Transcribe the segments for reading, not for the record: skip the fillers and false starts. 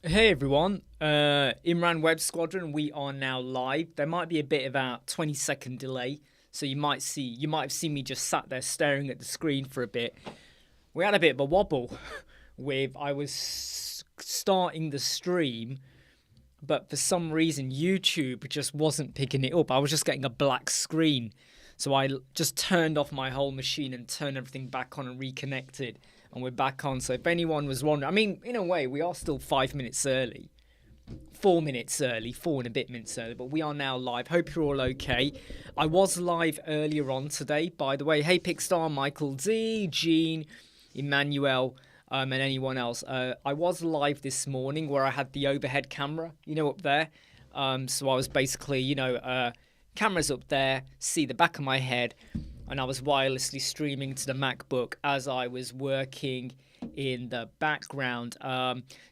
Hey everyone, Imran Web Squadron. We are now live. There might be a bit of a 20-second delay, so you might have seen me just sat there staring at the screen for a bit. We had a bit of a wobble with I was starting the stream, but for some reason YouTube just wasn't picking it up. I was just getting a black screen, so I just turned off my whole machine and turned everything back on and reconnected, and we're back on. So if anyone was wondering, I mean, in a way, we are still 5 minutes early, 4 minutes early, 4 and a bit minutes early, but we are now live. Hope you're all okay. I was live earlier on today, by the way. Hey, Pickstar, Michael D, Gene, Emmanuel, and anyone else. I was live this morning where I had the overhead camera, up there. So I was basically, cameras up there, see the back of my head, and I was wirelessly streaming to the MacBook as I was working in the background.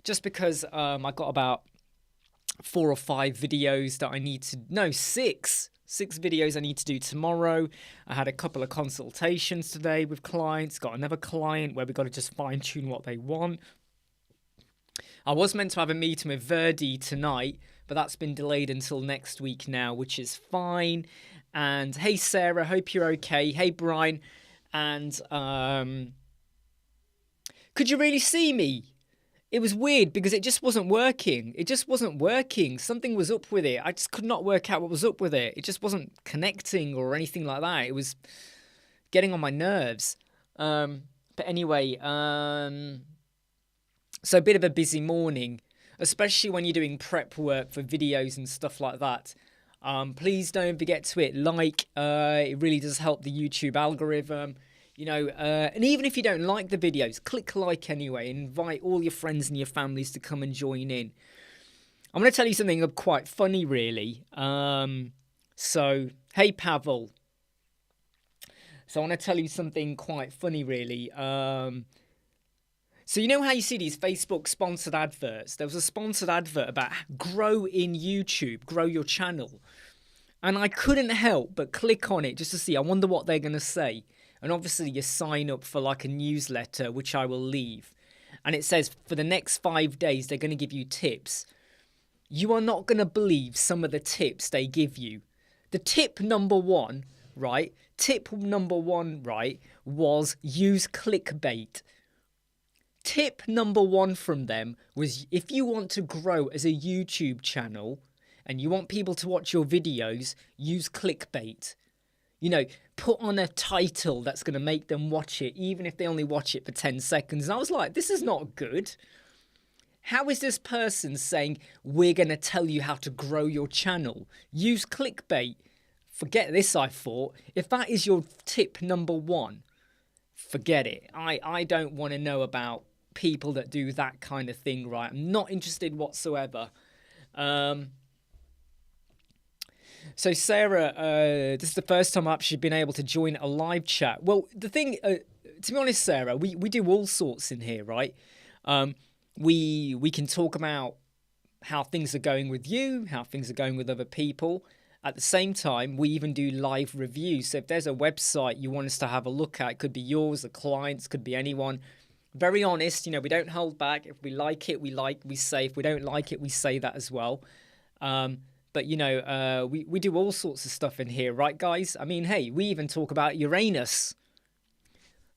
Just because I got about 4 or 5 videos that I need to, no, six videos I need to do tomorrow. I had a couple of consultations today with clients, got another client where we got to just fine tune what they want. I was meant to have a meeting with Verdi tonight, but that's been delayed until next week now, which is fine. And hey Sarah, hope you're okay. Hey Brian, and could you really see me? It was weird because it just wasn't working. It just wasn't working. Something was up with it. I just could not work out what was up with it. It just wasn't connecting or anything like that. It was getting on my nerves. But anyway, so a bit of a busy morning, especially when you're doing prep work for videos and stuff like that. Please don't forget to hit like. It really does help the YouTube algorithm. And even if you don't like the videos, click like anyway and invite all your friends and your families to come and join in. I'm going to tell you something quite funny, really. Hey, Pavel. So I want to tell you something quite funny, really. So you know how you see these Facebook sponsored adverts? There was a sponsored advert about grow in YouTube, grow your channel. And I couldn't help but click on it just to see. I wonder what they're going to say. And obviously you sign up for like a newsletter, which I will leave. And it says for the next 5 days, they're going to give you tips. You are not going to believe some of the tips they give you. The tip number one, right? Tip number one, right, was use clickbait. Tip number one from them was if you want to grow as a YouTube channel and you want people to watch your videos, use clickbait. Put on a title that's going to make them watch it, even if they only watch it for 10 seconds. And I was like, this is not good. How is this person saying, we're going to tell you how to grow your channel? Use clickbait. Forget this, I thought. If that is your tip number one, forget it. I don't want to know about people that do that kind of thing, right? I'm not interested whatsoever. So Sarah, this is the first time I've actually been able to join a live chat. Well, the thing, to be honest, Sarah, we do all sorts in here, right? We can talk about how things are going with you, how things are going with other people. At the same time, we even do live reviews. So if there's a website you want us to have a look at, it could be yours, the clients, could be anyone. Very honest, we don't hold back. If we like it, we say. If we don't like it, we say that as well. But, we do all sorts of stuff in here, right, guys? I mean, hey, we even talk about Uranus.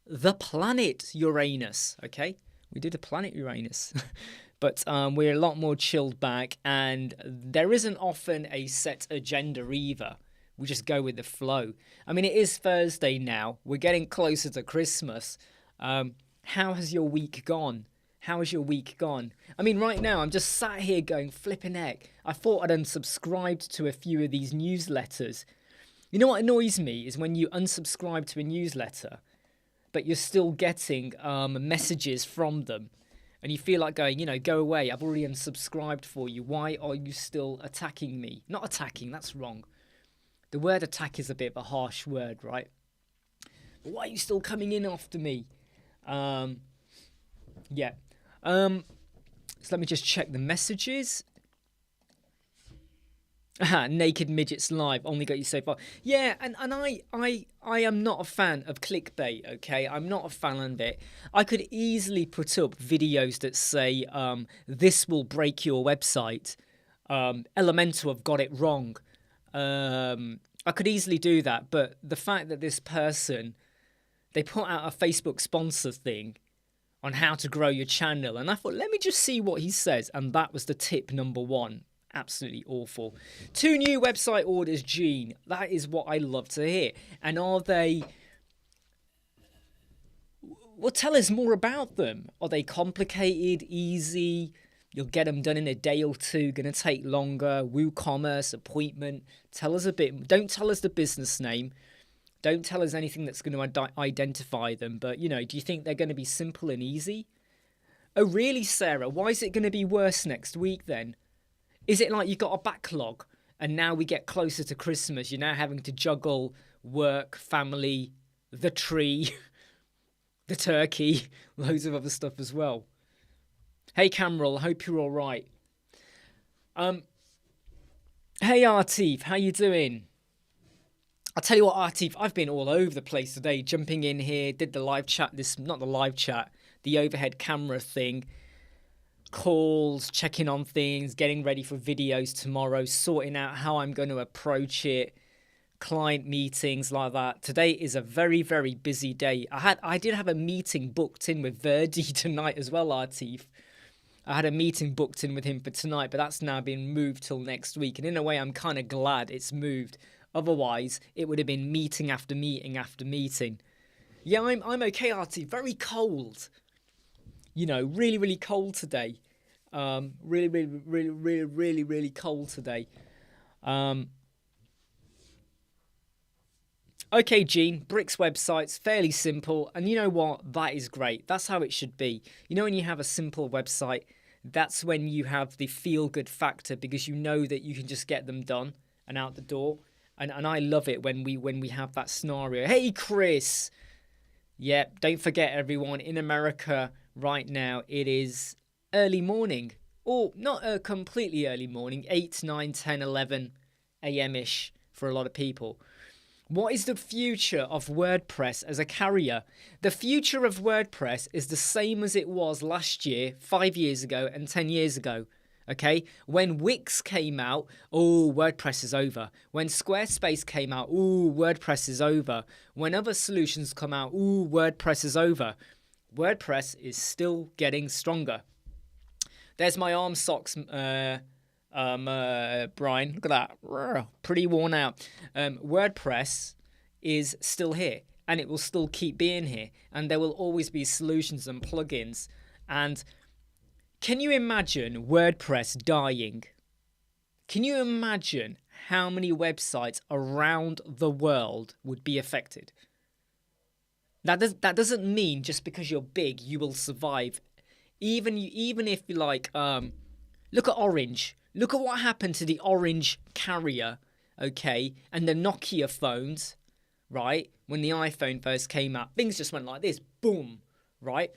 The planet Uranus, okay? We do the planet Uranus. But we're a lot more chilled back, and there isn't often a set agenda either. We just go with the flow. I mean, it is Thursday now. We're getting closer to Christmas. How has your week gone? How has your week gone? I mean, right now, I'm just sat here going, flipping heck. I thought I'd unsubscribed to a few of these newsletters. You know what annoys me is when you unsubscribe to a newsletter, but you're still getting messages from them. And you feel like going, go away. I've already unsubscribed for you. Why are you still attacking me? Not attacking, that's wrong. The word attack is a bit of a harsh word, right? But why are you still coming in after me? Yeah. So let me just check the messages. Naked midgets live only got you so far. Yeah, and I am not a fan of clickbait. Okay, I'm not a fan of it. I could easily put up videos that say this will break your website. Elementor have got it wrong. I could easily do that, but the fact that this person, they put out a Facebook sponsor thing on how to grow your channel, and I thought, let me just see what he says, and that was the tip number one. Absolutely awful. 2 new website orders, Gene. That is what I love to hear. And are they... Well, tell us more about them. Are they complicated, easy? You'll get them done in a day or two. Going to take longer. WooCommerce, appointment. Tell us a bit. Don't tell us the business name. Don't tell us anything that's going to identify them. But, you know, do you think they're going to be simple and easy? Oh, really, Sarah? Why is it going to be worse next week then? Is it like you've got a backlog and now we get closer to Christmas? You're now having to juggle work, family, the tree, the turkey, loads of other stuff as well. Hey, Cameron, hope you're all right. Hey, Artif, how you doing? I'll tell you what, Artif, I've been all over the place today, jumping in here, did the live chat, not the live chat, the overhead camera thing. Calls, checking on things, getting ready for videos tomorrow, sorting out how I'm going to approach it, client meetings like that. Today is a very, very busy day. I did have a meeting booked in with Verdi tonight as well, Artif. I had a meeting booked in with him for tonight, but that's now been moved till next week. And in a way, I'm kind of glad it's moved. Otherwise, it would have been meeting after meeting after meeting. Yeah, I'm okay, Artif. Very cold. You know, really, really cold today. Really cold today. Okay, Gene, Bricks website's fairly simple. And you know what? That is great. That's how it should be. You know, when you have a simple website, that's when you have the feel-good factor because you know that you can just get them done and out the door. And I love it when we have that scenario. Hey, Chris. Yeah, don't forget, everyone, in America right now, it is early morning. Or not a completely early morning, 8, 9, 10, 11 a.m.-ish for a lot of people. What is the future of WordPress as a carrier? The future of WordPress is the same as it was last year, 5 years ago, and 10 years ago. Okay, when Wix came out, oh, WordPress is over. When Squarespace came out, oh, WordPress is over. When other solutions come out, oh, WordPress is over. WordPress is still getting stronger. There's my arm socks, Brian. Look at that, pretty worn out. WordPress is still here, and it will still keep being here. And there will always be solutions and plugins. And can you imagine WordPress dying? Can you imagine how many websites around the world would be affected? That doesn't mean just because you're big you will survive. Even if you like, look at Orange. Look at what happened to the Orange carrier, okay, and the Nokia phones, right? When the iPhone first came out, things just went like this, boom, right?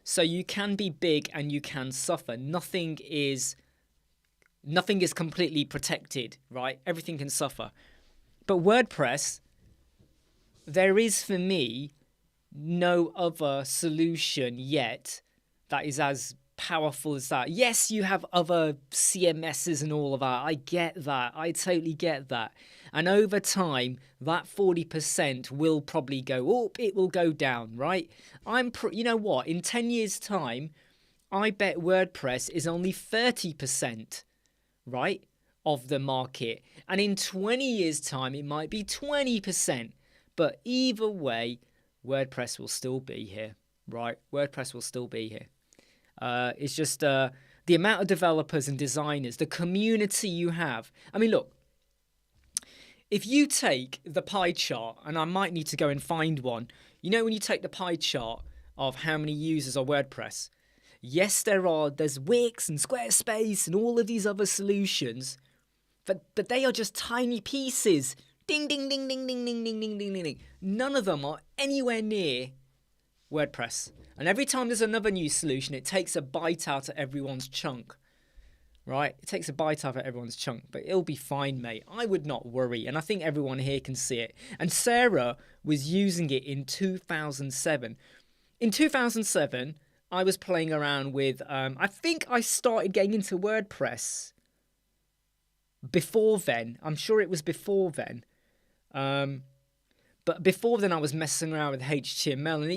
So you can be big and you can suffer. Nothing is completely protected, right? Everything can suffer. But WordPress, there is for me no other solution yet that is as powerful as that. Yes, you have other CMSs and all of that. I get that. I totally get that. And over time, that 40% will probably go up. It will go down, right? You know what? In 10 years' time, I bet WordPress is only 30%, right, of the market. And in 20 years' time, it might be 20%. But either way, WordPress will still be here, right? WordPress will still be here. It's just the amount of developers and designers, the community you have. I mean, look, if you take the pie chart, and I might need to go and find one, you know, when you take the pie chart of how many users are WordPress, yes, there's Wix and Squarespace and all of these other solutions, but they are just tiny pieces. Ding, ding, ding, ding, ding, ding, ding, ding, ding, ding. None of them are anywhere near WordPress. And every time there's another new solution, it takes a bite out of everyone's chunk. right? It takes a bite out of everyone's chunk, but it'll be fine, mate. I would not worry, and I think everyone here can see it. And Sarah was using it in 2007. In 2007, I was playing around with, I think I started getting into WordPress before then. I'm sure it was before then. But before then, I was messing around with HTML, and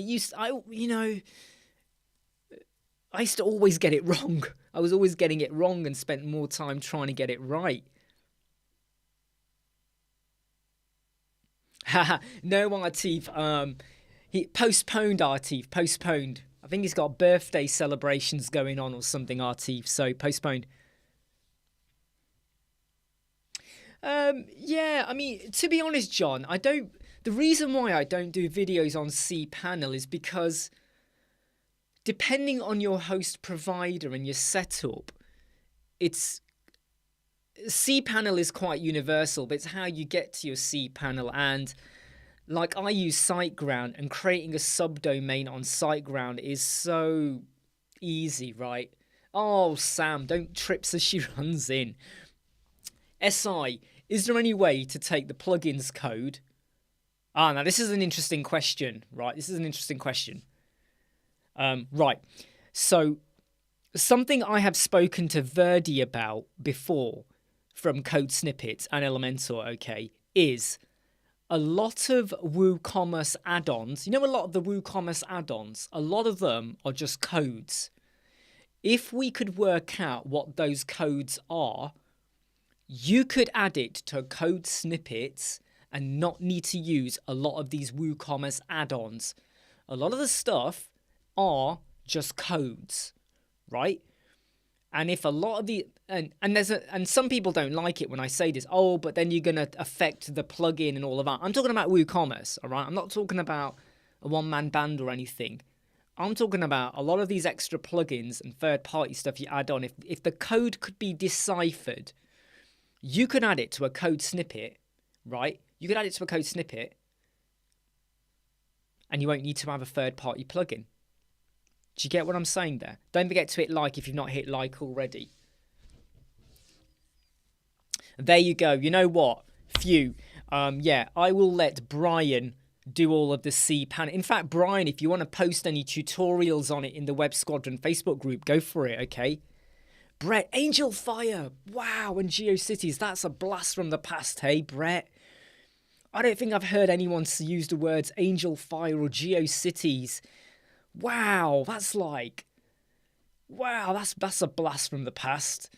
I used to always get it wrong. I was always getting it wrong and spent more time trying to get it right. Haha, no, Artif. He postponed, Artif, postponed. I think he's got birthday celebrations going on or something, Artif, so postponed. Yeah, I mean, to be honest, John, the reason why I don't do videos on cPanel is because depending on your host provider and your setup, cPanel is quite universal, but it's how you get to your cPanel. And like, I use SiteGround, and creating a subdomain on SiteGround is so easy, right? Oh, Sam, don't trip as she runs in. SI, is there any way to take the plugins code? Now this is an interesting question, right? This is an interesting question. Right. So something I have spoken to Verdi about before from Code Snippets and Elementor, okay, is a lot of WooCommerce add-ons. You know, a lot of the WooCommerce add-ons, a lot of them are just codes. If we could work out what those codes are, you could add it to Code Snippets and not need to use a lot of these WooCommerce add-ons. A lot of the stuff are just codes, right? And if a lot of the and some people don't like it when I say this. Oh, but then you're gonna affect the plugin and all of that. I'm talking about WooCommerce, all right? I'm not talking about a one-man band or anything. I'm talking about a lot of these extra plugins and third-party stuff you add on. If the code could be deciphered, you could add it to a code snippet, right? You could add it to a code snippet, and you won't need to have a third-party plugin. Do you get what I'm saying there? Don't forget to hit like if you've not hit like already. There you go. You know what? Phew. Yeah, I will let Brian do all of the cPanel. In fact, Brian, if you want to post any tutorials on it in the Web Squadron Facebook group, go for it, okay? Brett, Angel Fire. Wow, and GeoCities. That's a blast from the past, hey, Brett? I don't think I've heard anyone use the words Angel Fire or GeoCities. Wow, that's a blast from the past.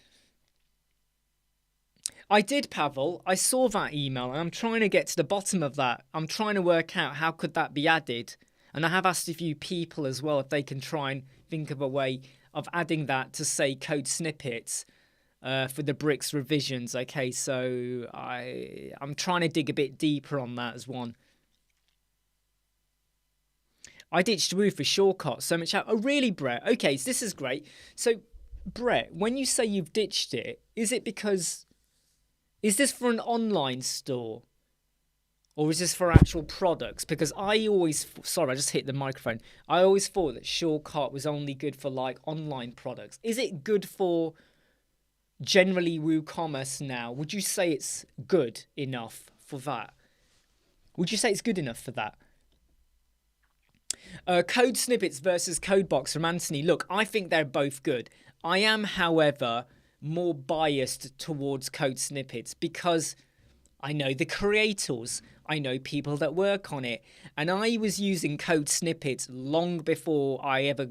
I did, Pavel. I saw that email, and I'm trying to get to the bottom of that. I'm trying to work out how could that be added. And I have asked a few people as well if they can try and think of a way of adding that to, say, code snippets for the bricks revisions. Okay, so I'm trying to dig a bit deeper on that as one. I ditched Woo for shortcuts. So much out. Oh, really, Brett? Okay, so this is great. So, Brett, when you say you've ditched it, is it because... Is this for an online store? Or is this for actual products? Because I always... Sorry, I just hit the microphone. I always thought that shortcut was only good for, like, online products. Is it good for generally WooCommerce now? Would you say it's good enough for that? Would you say it's good enough for that? Code snippets versus Codebox from Anthony. Look, I think they're both good. I am, however, more biased towards code snippets because I know the creators. I know people that work on it. And I was using code snippets long before I ever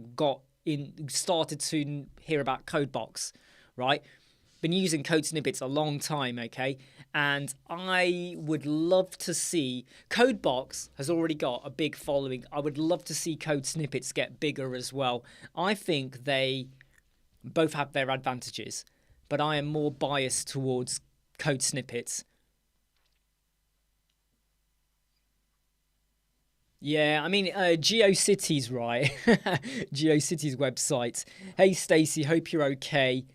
started to hear about Codebox, right? Been using code snippets a long time, okay? And I would love to see... Codebox has already got a big following. I would love to see code snippets get bigger as well. I think they both have their advantages, but I am more biased towards code snippets. Yeah, I mean, GeoCities, right? GeoCities website. Hey, Stacey, hope you're okay.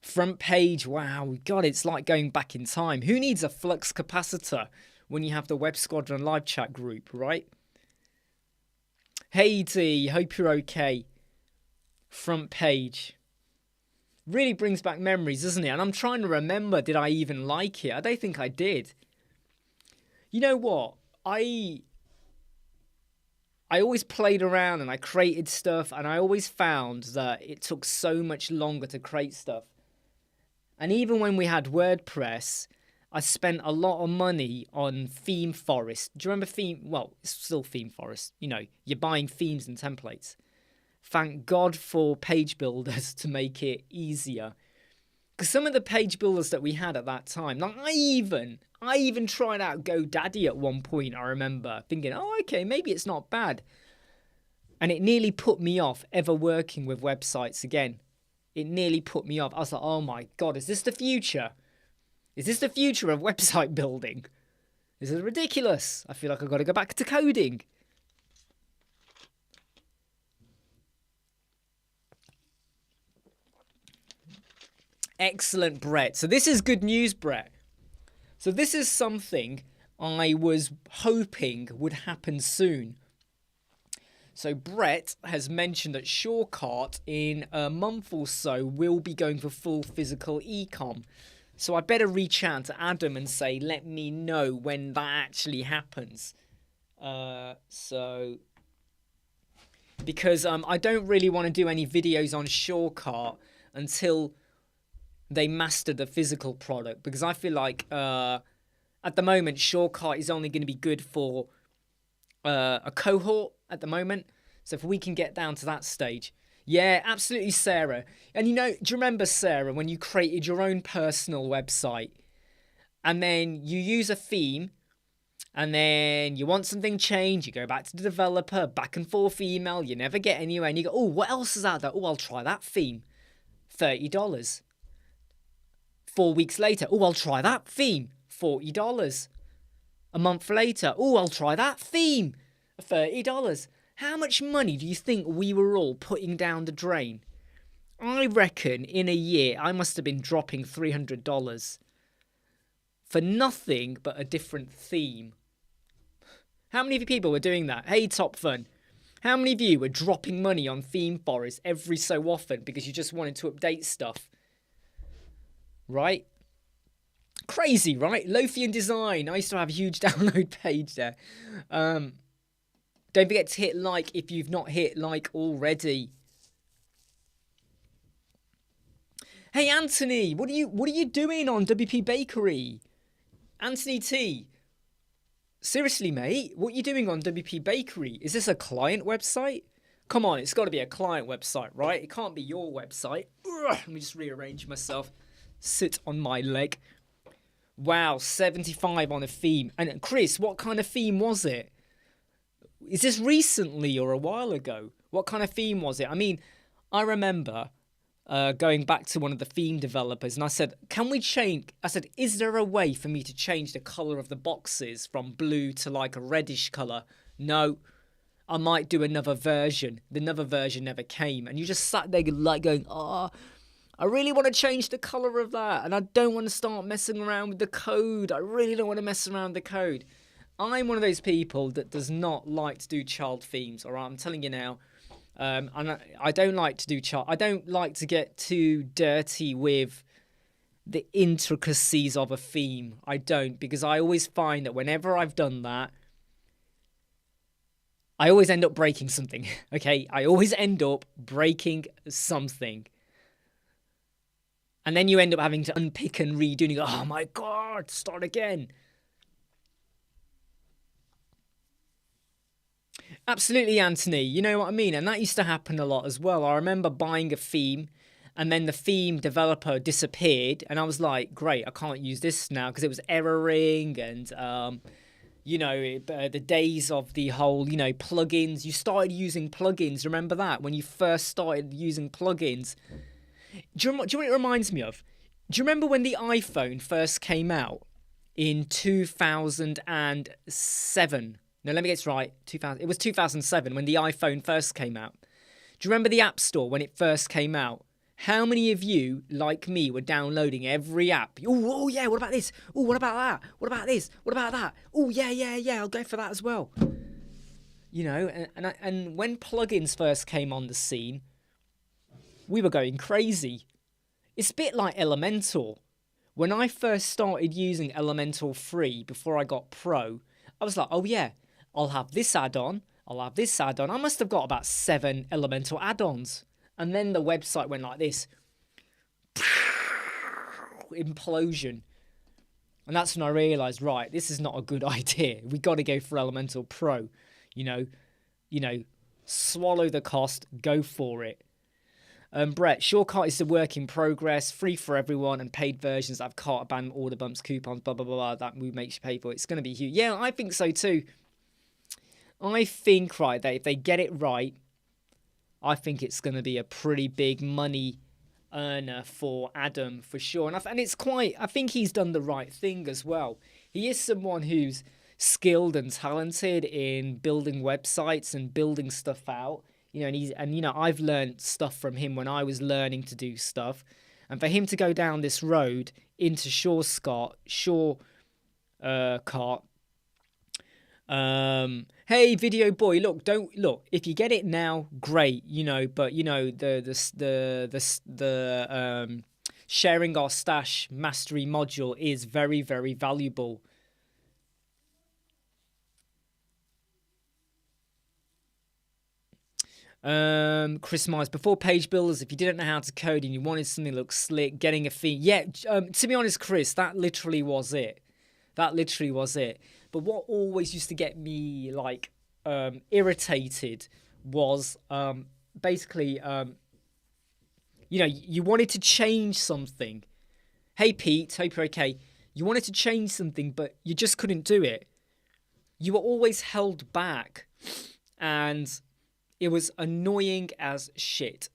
Front page, wow, God, it's like going back in time. Who needs a flux capacitor when you have the Web Squadron live chat group, right? Hey D, hope you're okay. Front page. Really brings back memories, doesn't it? And I'm trying to remember, did I even like it? I don't think I did. You know what? I always played around and I created stuff, and I always found that it took so much longer to create stuff. And even when we had WordPress, I spent a lot of money on Theme Forest. Do you remember Theme? Well, it's still Theme Forest. You know, you're buying themes and templates. Thank God for page builders to make it easier. Because some of the page builders that we had at that time, like I even tried out GoDaddy at one point, I remember thinking, oh, okay, maybe it's not bad. And it nearly put me off ever working with websites again. It nearly put me off. I was like, oh my God, is this the future? Is this the future of website building? This is ridiculous. I feel like I've got to go back to coding. Excellent, Brett. So this is good news, Brett. So this is something I was hoping would happen soon. So Brett has mentioned that Shortcut in a month or so will be going for full physical e-com. So I better reach out to Adam and say, let me know when that actually happens. Because I don't really want to do any videos on Shortcut until they master the physical product, because I feel like at the moment Shortcut is only going to be good for a cohort at the moment. So if we can get down to that stage, yeah, absolutely, Sarah. And you know, do you remember, Sarah, when you created your own personal website and then you use a theme and then you want something changed, you go back to the developer, back and forth email, you never get anywhere, and you go, oh, what else is out there? Oh, I'll try that theme. $30. 4 weeks later, oh, I'll try that theme. $40. A month later, oh, I'll try that theme. $30. How much money do you think we were all putting down the drain? I reckon in a year I must have been dropping $300 for nothing but a different theme. How many of you people were doing that? Hey, Top Fun. How many of you were dropping money on Theme Forest every so often because you just wanted to update stuff? Right? Crazy, right? Lothian Design. I used to have a huge download page there. Don't forget to hit like if you've not hit like already. Hey Anthony, what are you doing on WP Bakery? Anthony T. Seriously, mate, what are you doing on WP Bakery? Is this a client website? Come on, it's got to be a client website, right? It can't be your website. Ugh, let me just rearrange myself. Sit on my leg. Wow, 75 on a theme. And Chris, what kind of theme was it? Is this recently or a while ago? What kind of theme was it? I mean, I remember going back to one of the theme developers and I said, can we change? I said, is there a way for me to change the color of the boxes from blue to like a reddish color? No, I might do another version. The another version never came. And you just sat there like going, oh, I really want to change the color of that. And I don't want to start messing around with the code. I really don't want to mess around with the code. I'm one of those people that does not like to do child themes. All right, I'm telling you now. And I don't like to do child. I don't like to get too dirty with the intricacies of a theme. I don't, because I always find that whenever I've done that, I always end up breaking something. Okay, I always end up breaking something. And then you end up having to unpick and redo and you go, oh my God, start again. Absolutely, Anthony. You know what I mean? And that used to happen a lot as well. I remember buying a theme and then the theme developer disappeared. And I was like, great, I can't use this now because it was erroring. And, you know, the days of the whole, you know, plugins. You started using plugins. Remember that? When you first started using plugins. Do you know what it reminds me of? Do you remember when the iPhone first came out in 2007? No, let me get this right. It was 2007 when the iPhone first came out. Do you remember the App Store when it first came out? How many of you, like me, were downloading every app? Oh yeah, what about this? Oh, what about that? What about this? What about that? Oh, yeah, I'll go for that as well. You know, and when plugins first came on the scene, we were going crazy. It's a bit like Elementor. When I first started using Elementor free before I got Pro, I was like, oh yeah, I'll have this add-on, I'll have this add-on. I must have got about 7 Elementor add-ons. And then the website went like this. Implosion. And that's when I realised, right, this is not a good idea. We got to go for Elementor Pro. You know, swallow the cost, go for it. Brett, Shortcut is a work in progress, free for everyone, and paid versions have cart ban, order bumps, coupons, blah, blah, blah, blah. That move makes you pay for it. It's going to be huge. Yeah, I think so too. I think, right, that if they get it right, I think it's going to be a pretty big money earner for Adam, for sure. And it's quite, I think he's done the right thing as well. He is someone who's skilled and talented in building websites and building stuff out. I've learned stuff from him when I was learning to do stuff. And for him to go down this road into Shortcut, hey, video boy, look, if you get it now, great, but the sharing our stash mastery module is very, very valuable. Chris Myers, before page builders, if you didn't know how to code and you wanted something that looked slick, getting a fee. Yeah, to be honest, Chris, that literally was it. But what always used to get me irritated was basically you wanted to change something. Hey Pete, hope you're okay. You wanted to change something, but you just couldn't do it. You were always held back, and it was annoying as shit,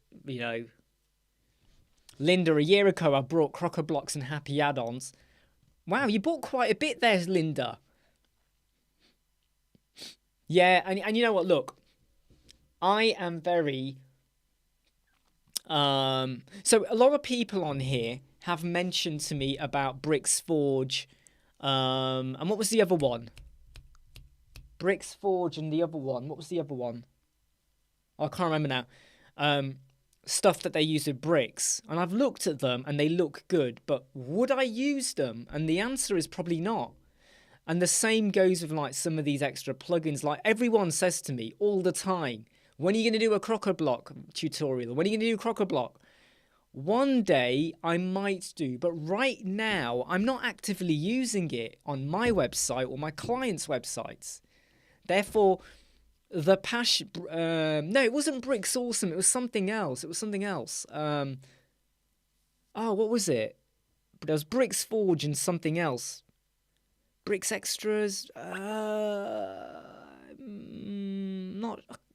Linda, a year ago, I brought Crocker Blocks and Happy Add-ons. Wow, you bought quite a bit there, Linda. Yeah, and you know what? Look, I am very... So a lot of people on here have mentioned to me about Bricks Forge. And what was the other one? Bricks Forge and the other one. What was the other one? I can't remember now. Stuff that they use with bricks. And I've looked at them and they look good. But would I use them? And the answer is probably not. And the same goes with some of these extra plugins. Everyone says to me all the time, when are you going to do a Crocker Block tutorial? When are you going to do Crocker Block? One day I might do, but right now I'm not actively using it on my website or my clients' websites. Therefore, the passion... no, it wasn't Bricks Awesome. It was something else. Oh, what was it? There was Bricks Forge and something else. Bricks Extras? Not...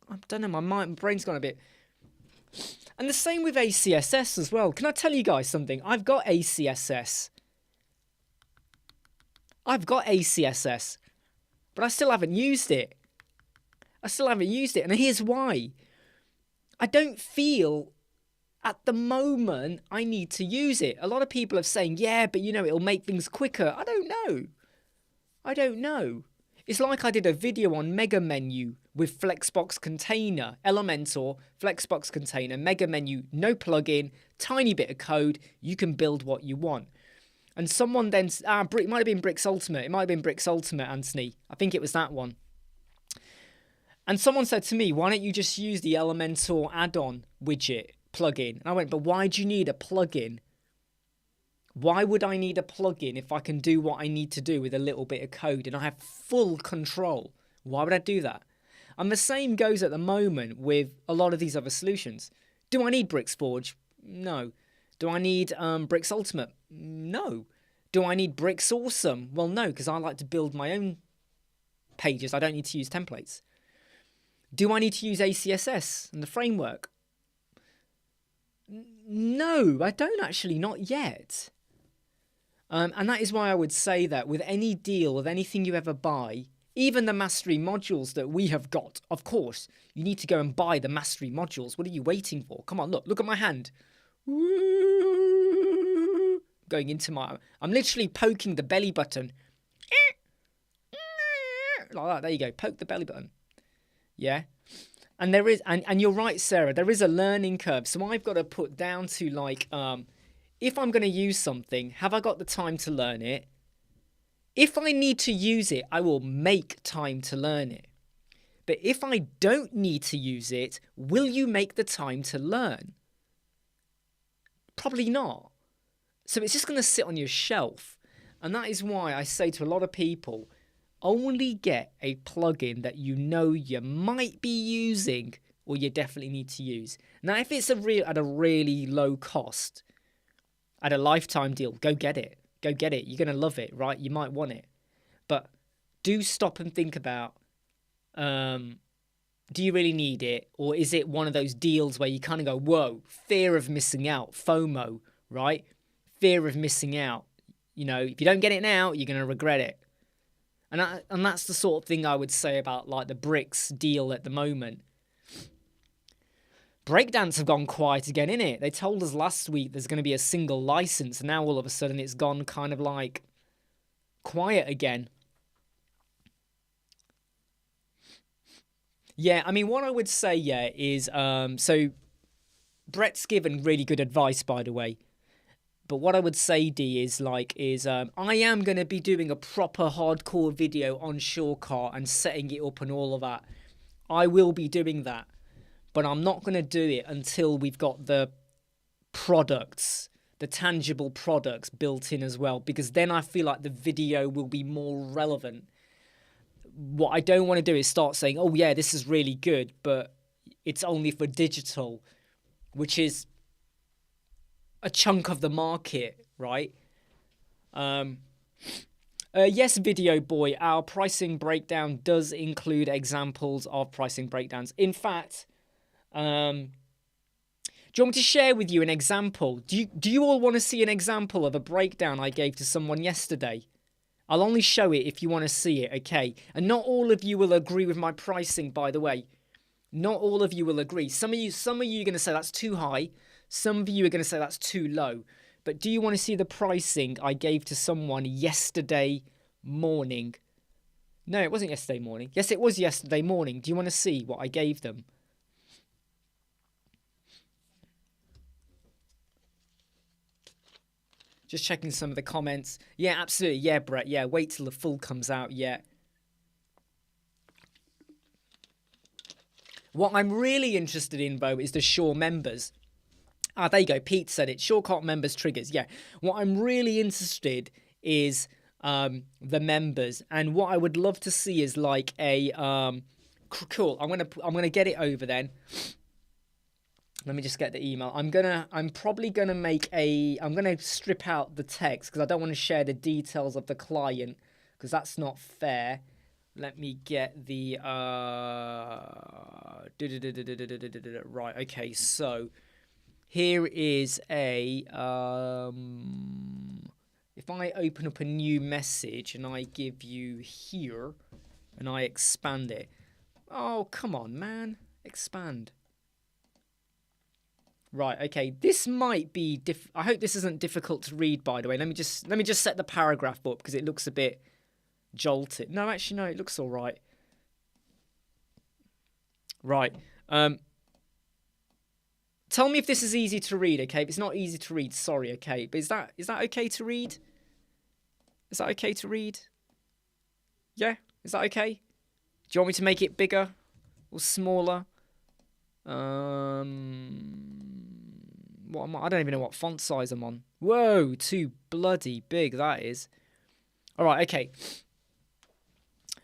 I don't know, my brain's gone a bit... And the same with ACSS as well. Can I tell you guys something? I've got ACSS. But I still haven't used it. And here's why. I don't feel at the moment I need to use it. A lot of people are saying, yeah, but it'll make things quicker. I don't know. It's like I did a video on Mega Menu with Flexbox Container, Elementor, Flexbox Container, Mega Menu, no plugin, tiny bit of code. You can build what you want. And someone then, it might have been Bricks Ultimate. Anthony. I think it was that one. And someone said to me, why don't you just use the Elementor add-on widget plugin? And I went, but why do you need a plugin? Why would I need a plugin if I can do what I need to do with a little bit of code and I have full control? Why would I do that? And the same goes at the moment with a lot of these other solutions. Do I need Bricks Forge? No. Do I need Bricks Ultimate? No. Do I need Bricks Awesome? Well, no, because I like to build my own pages. I don't need to use templates. Do I need to use ACSS and the framework? No, I don't actually, not yet. And that is why I would say that with any deal, with anything you ever buy, even the mastery modules that we have got, of course, you need to go and buy the mastery modules. What are you waiting for? Come on, look at my hand. Going into I'm literally poking the belly button. Like that, there you go, poke the belly button. Yeah. And there is, and you're right, Sarah, there is a learning curve. So I've got to put down to if I'm going to use something, have I got the time to learn it? If I need to use it, I will make time to learn it. But if I don't need to use it, will you make the time to learn? Probably not. So it's just going to sit on your shelf. And that is why I say to a lot of people, only get a plugin that you know you might be using or you definitely need to use. Now, if it's at a really low cost, at a lifetime deal, go get it. Go get it. You're going to love it, right? You might want it. But do stop and think about, do you really need it? Or is it one of those deals where you kind of go, whoa, fear of missing out, FOMO, right? Fear of missing out. You know, if you don't get it now, you're going to regret it. And that's the sort of thing I would say about like the Bricks deal at the moment. Breakdance have gone quiet again, innit? They told us last week there's going to be a single license, and now all of a sudden it's gone kind of like quiet again. Yeah, I mean, what I would say, yeah, is, so Brett's given really good advice, by the way. But what I would say, D, is I am going to be doing a proper hardcore video on Shortcut and setting it up and all of that. I will be doing that. But I'm not going to do it until we've got the products, the tangible products built in as well. Because then I feel like the video will be more relevant. What I don't want to do is start saying, oh yeah, this is really good, but it's only for digital, which is a chunk of the market, right? Yes, Video Boy, our pricing breakdown does include examples of pricing breakdowns. In fact, do you want me to share with you an example? Do you all want to see an example of a breakdown I gave to someone yesterday? I'll only show it if you want to see it, okay? And not all of you will agree with my pricing, by the way. Not all of you will agree. Some of you are going to say that's too high. Some of you are going to say that's too low. But do you want to see the pricing I gave to someone yesterday morning? No, it wasn't yesterday morning. Yes, it was yesterday morning. Do you want to see what I gave them? Just checking some of the comments. Yeah, absolutely. Yeah, Brett. Yeah, wait till the full comes out. Yeah. What I'm really interested in, though, is the Shaw members. Ah, there you go. Pete said it. Shortcut members triggers. Yeah. What I'm really interested is the members, and what I would love to see is like a cool. I'm gonna get it over then. Let me just get the email. I'm probably gonna I'm gonna strip out the text because I don't want to share the details of the client because that's not fair. Let me get the right. Okay, so here is a if I open up a new message and I give you here and I expand it. Oh, come on, man. Expand. Right, okay. This might be I hope this isn't difficult to read, by the way. Let me just set the paragraph up because it looks a bit jolted. No, actually no, it looks all right. Right. Tell me if this is easy to read, okay? If it's not easy to read, sorry, okay? But is that okay to read? Is that okay to read? Yeah? Is that okay? Do you want me to make it bigger or smaller? What am I don't even know what font size I'm on. Whoa, too bloody big that is. All right, okay.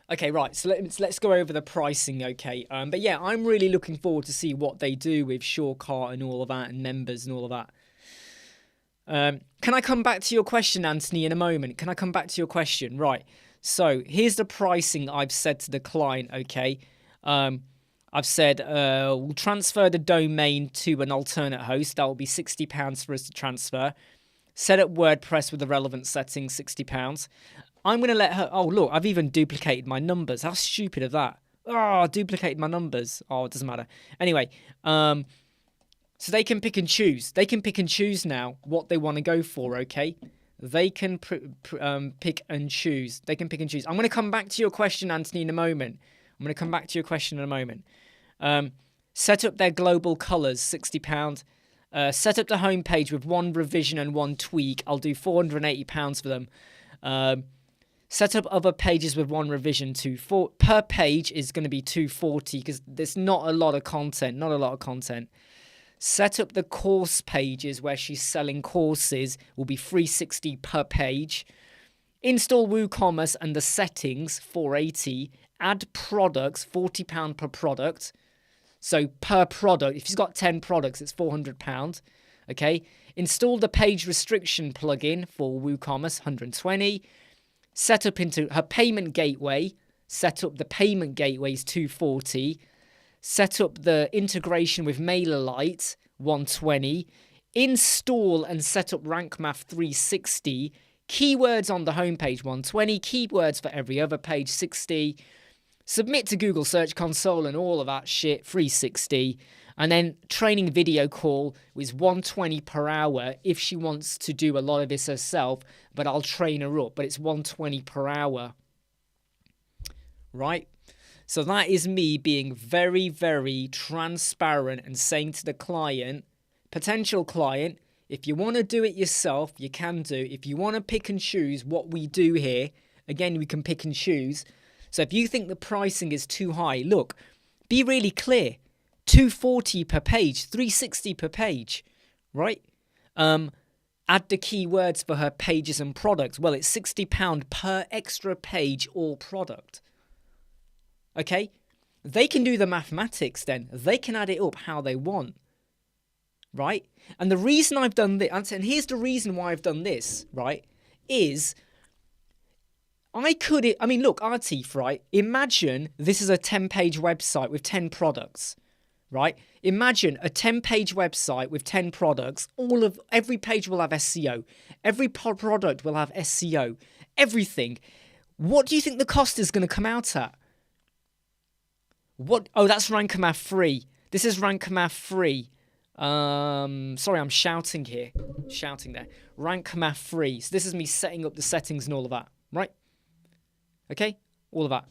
Okay, right, so let's go over the pricing, okay? But yeah, I'm really looking forward to see what they do with Shortcut and all of that and members and all of that. Can I come back to your question, Anthony, in a moment? Can I come back to your question? Right, so here's the pricing I've said to the client, okay? I've said we'll transfer the domain to an alternate host. That will be £60 for us to transfer. Set up WordPress with the relevant settings, £60. I'm going to let her... Oh, look, I've even duplicated my numbers. How stupid of that. Oh, I duplicated my numbers. Oh, it doesn't matter. Anyway, so they can pick and choose. They can pick and choose now what they want to go for, okay? They can pick and choose. They can pick and choose. I'm going to come back to your question, Anthony, in a moment. Set up their global colours, £60. Set up the homepage with one revision and one tweak. I'll do £480 for them. Set up other pages with one revision per page is going to be £240 because there's not a lot of content. Set up the course pages where she's selling courses will be £360 per page. Install WooCommerce and the settings, £480. Add products, £40 per product. So per product, if she's got 10 products, it's £400. Okay. Install the page restriction plugin for WooCommerce, £120. Set up into her payment gateway. Set up the payment gateways, £240. Set up the integration with MailerLite, £120. Install and set up Rank Math 360. Keywords on the homepage, £120. Keywords for every other page, £60. Submit to Google Search Console and all of that shit, £360. And then training video call was £120 per hour if she wants to do a lot of this herself, but I'll train her up. But it's £120 per hour. Right? So that is me being very, very transparent and saying to the client, potential client, if you want to do it yourself, you can do. If you want to pick and choose what we do here, again, we can pick and choose. So if you think the pricing is too high, look, be really clear. $240 per page, $360 per page, right? Add the keywords for her pages and products. Well, it's £60 per extra page or product. Okay? They can do the mathematics then. They can add it up how they want, right? And the reason I've done this, and here's the reason why I've done this, right, is look, Artif, right? Imagine this is a 10-page website with 10 products, right? Imagine a 10-page website with 10 products. Every page will have SEO. Every product will have SEO. Everything. What do you think the cost is going to come out at? What? Oh, that's Rank Math 3. This is Rank Math 3. Sorry, I'm shouting here. Shouting there. Rank Math 3. So this is me setting up the settings and all of that, right? Okay? All of that.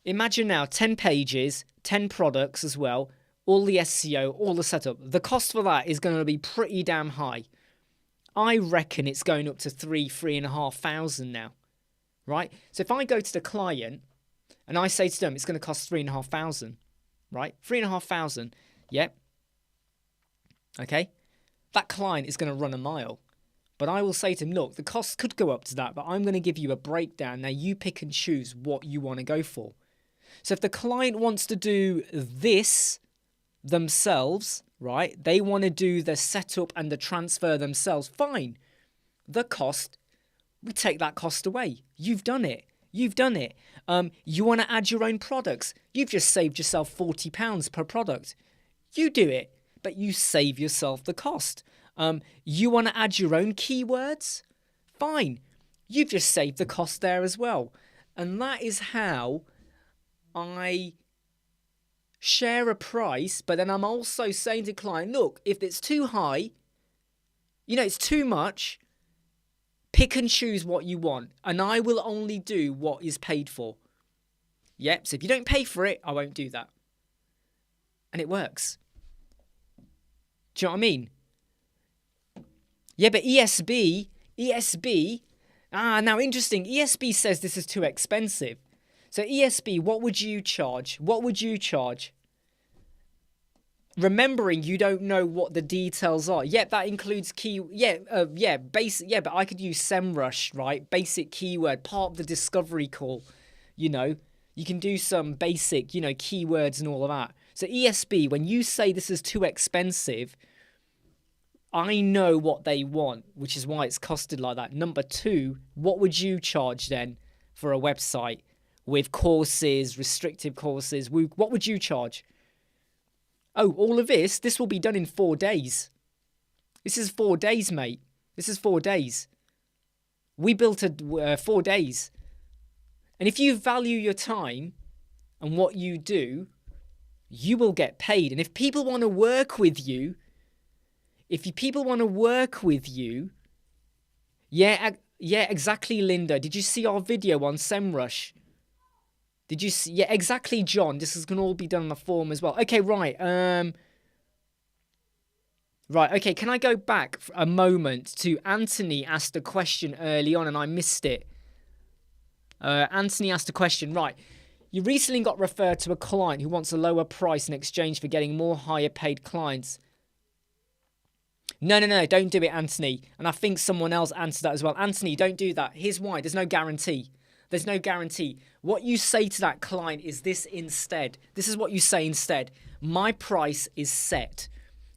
Imagine now 10 pages, 10 products as well, all the SEO, all the setup. The cost for that is going to be pretty damn high. I reckon it's going up to $3,500 now, right? So if I go to the client and I say to them, it's going to cost $3,500, right? $3,500, yep. Okay? That client is going to run a mile. But I will say to him, look, the cost could go up to that, but I'm going to give you a breakdown. Now you pick and choose what you want to go for. So if the client wants to do this themselves, right, they want to do the setup and the transfer themselves, fine. The cost, we take that cost away. You've done it. You've done it. You want to add your own products. You've just saved yourself £40 per product. You do it, but you save yourself the cost. You want to add your own keywords? Fine. You've just saved the cost there as well. And that is how I share a price, but then I'm also saying to the client, look, if it's too high, it's too much, pick and choose what you want, and I will only do what is paid for. Yep, so if you don't pay for it, I won't do that. And it works. Do you know what I mean? Yeah, but ESB, now interesting, ESB says this is too expensive. So ESB, what would you charge? What would you charge? Remembering you don't know what the details are. Yeah, that includes basic. Yeah, but I could use SEMrush, right? Basic keyword, part of the discovery call. You can do some basic, keywords and all of that. So ESB, when you say this is too expensive, I know what they want, which is why it's costed like that. Number two, what would you charge then for a website with courses, restrictive courses? What would you charge? Oh, all of this will be done in 4 days. This is 4 days, mate. This is 4 days. We built 4 days. And if you value your time and what you do, you will get paid. And if people want to work with you, yeah, exactly, Linda. Did you see our video on SEMrush? Did you see? Yeah, exactly, John. This is going to all be done on the form as well. Okay, right. Right, okay, can I go back for a moment to Anthony asked a question early on and I missed it. Anthony asked a question, right. You recently got referred to a client who wants a lower price in exchange for getting more higher paid clients. No, don't do it, Anthony. And I think someone else answered that as well. Anthony, don't do that. Here's why. There's no guarantee. There's no guarantee. What you say to that client is this instead. This is what you say instead. My price is set.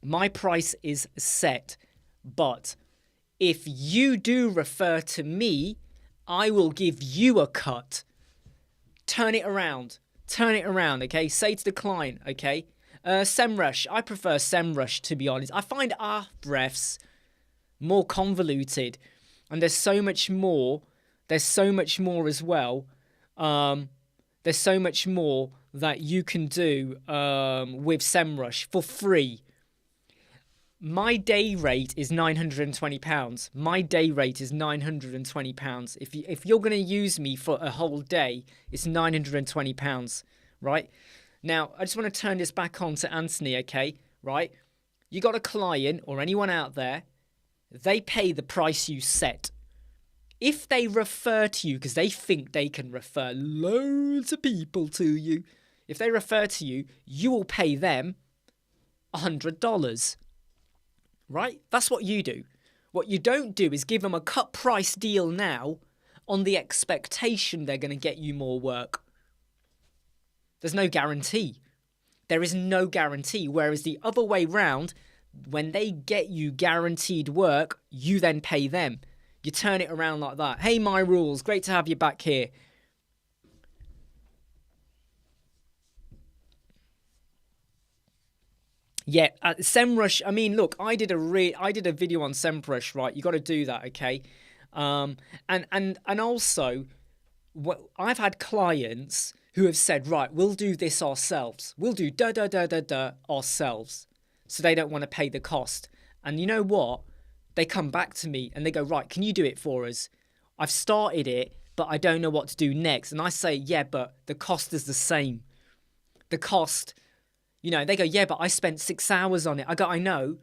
My price is set. But if you do refer to me, I will give you a cut. Turn it around. Turn it around, okay? Say to the client, okay? SEMrush. I prefer SEMrush, to be honest. I find Ahrefs more convoluted. And there's so much more. There's so much more as well. There's so much more that you can do with SEMrush for free. My day rate is £920. My day rate is £920. If you're going to use me for a whole day, it's £920, right? Now, I just want to turn this back on to Anthony, okay? Right? You got a client or anyone out there, they pay the price you set. If they refer to you, because they think they can refer loads of people to you, if they refer to you, you will pay them $100. Right? That's what you do. What you don't do is give them a cut price deal now on the expectation they're going to get you more work. There's no guarantee. There is no guarantee. Whereas the other way round, when they get you guaranteed work, you then pay them. You turn it around like that. Hey, My Rules, great to have you back here. Yeah, SEMrush. I mean, look, I did a video on SEMrush, right? You got to do that, okay? And also, I've had clients who have said, right, we'll do this ourselves. We'll do ourselves. So they don't want to pay the cost. And you know what? They come back to me and they go, right, can you do it for us? I've started it, but I don't know what to do next. And I say, yeah, but the cost is the same. The cost. You know, they go, yeah, but I spent 6 hours on it. I go, I know,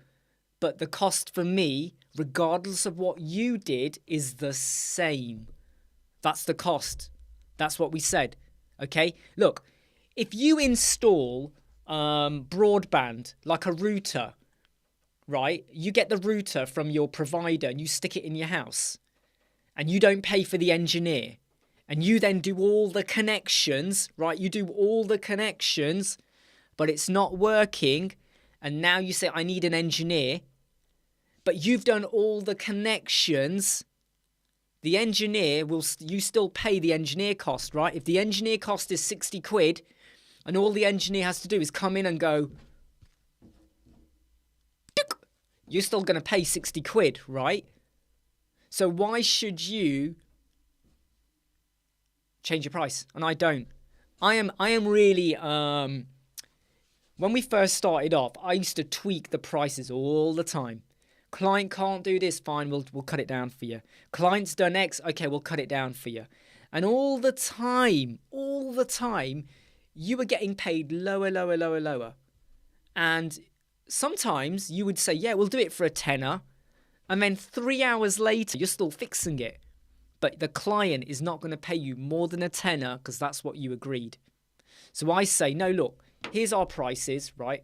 but the cost for me, regardless of what you did, is the same. That's the cost. That's what we said. Okay? Look, if you install broadband, like a router, right? You get the router from your provider and you stick it in your house and you don't pay for the engineer and you then do all the connections, right? You do all the connections, but it's not working, and now you say, I need an engineer, but you've done all the connections, the engineer you still pay the engineer cost, right? If the engineer cost is 60 quid, and all the engineer has to do is come in and go, you're still going to pay 60 quid, right? So why should you change your price? And I don't. I am really... When we first started off, I used to tweak the prices all the time. Client can't do this, fine, we'll cut it down for you. Client's done X, okay, we'll cut it down for you. And all the time, you were getting paid lower. And sometimes you would say, yeah, we'll do it for a tenner. And then 3 hours later, you're still fixing it. But the client is not going to pay you more than a tenner because that's what you agreed. So I say, no, look. Here's our prices, right?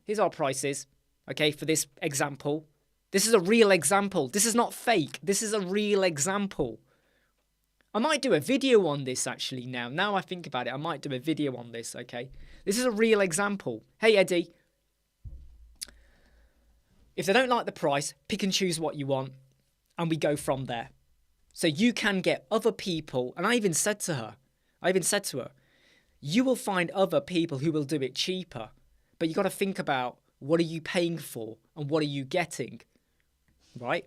Here's our prices, okay, for this example. This is a real example. This is not fake. This is a real example. I might do a video on this, actually, now. Now I think about it, I might do a video on this, okay? This is a real example. Hey, Eddie. If they don't like the price, pick and choose what you want, and we go from there. So you can get other people, and I even said to her, you will find other people who will do it cheaper. But you got to think about, what are you paying for and what are you getting? Right?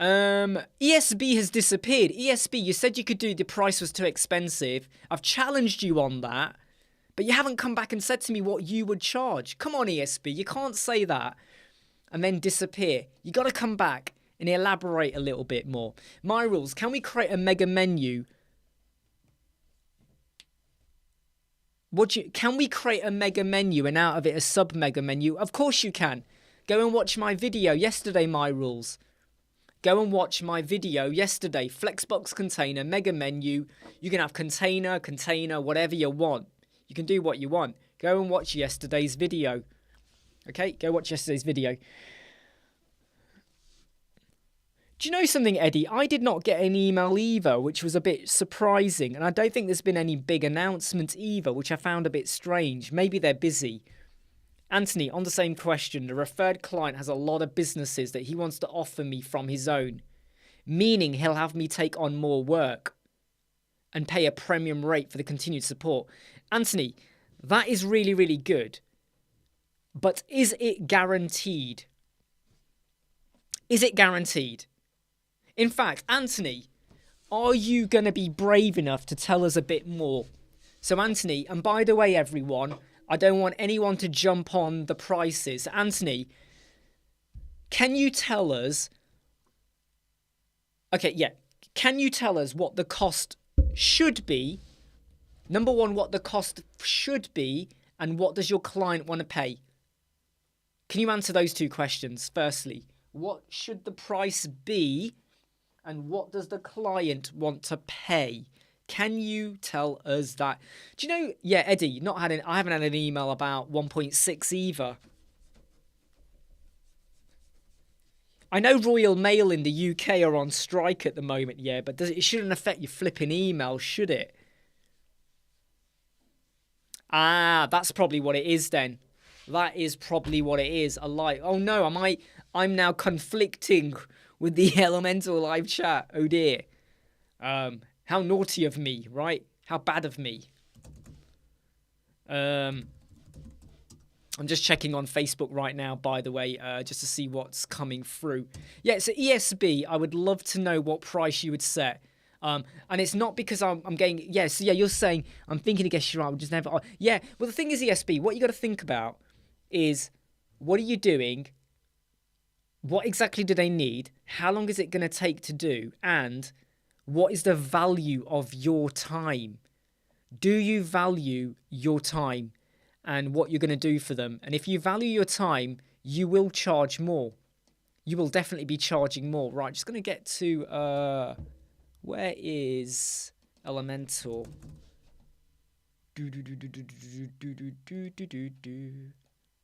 ESB has disappeared. ESB, you said you could do, the price was too expensive. I've challenged you on that. But you haven't come back and said to me what you would charge. Come on, ESB, you can't say that and then disappear. You got to come back and elaborate a little bit more. My Rules, can we create a mega menu? Can we create a mega menu and out of it a sub mega menu? Of course you can. Go and watch my video yesterday, my rules. Go and watch my video yesterday. Flexbox container, mega menu. You can have container, whatever you want. You can do what you want. Go and watch yesterday's video. Okay, go watch yesterday's video. Do you know something, Eddie? I did not get an email either, which was a bit surprising. And I don't think there's been any big announcements either, which I found a bit strange. Maybe they're busy. Anthony, on the same question, the referred client has a lot of businesses that he wants to offer me from his own, meaning he'll have me take on more work and pay a premium rate for the continued support. Anthony, that is really, really good. But is it guaranteed? Is it guaranteed? In fact, Anthony, are you going to be brave enough to tell us a bit more? So, Anthony, and by the way, everyone, I don't want anyone to jump on the prices. Anthony, can you tell us... Okay, yeah. Can you tell us what the cost should be? Number one, what the cost should be, and what does your client want to pay? Can you answer those two questions? Firstly, what should the price be, and what does the client want to pay? Can you tell us that? Do you know? Yeah, Eddie, I haven't had an email about 1.6 either. I know Royal Mail in the UK are on strike at the moment, yeah, but it shouldn't affect your flipping email, should it? Ah, that's probably what it is then. That is probably what it is. Oh no, I'm now conflicting with the Elemental live chat. Oh dear. How naughty of me, right? How bad of me. I'm just checking on Facebook right now, by the way, just to see what's coming through. Yeah, so ESB, I would love to know what price you would set. And it's not because I'm getting... Yeah, so yeah, you're saying, I'm thinking against you, right, just never... Yeah, well, the thing is, ESB, what you got to think about is, what are you doing? What exactly do they need? How long is it going to take to do? And what is the value of your time? Do you value your time and what you're going to do for them? And if you value your time, you will charge more. You will definitely be charging more. Right, just going to get to... where is Elemental?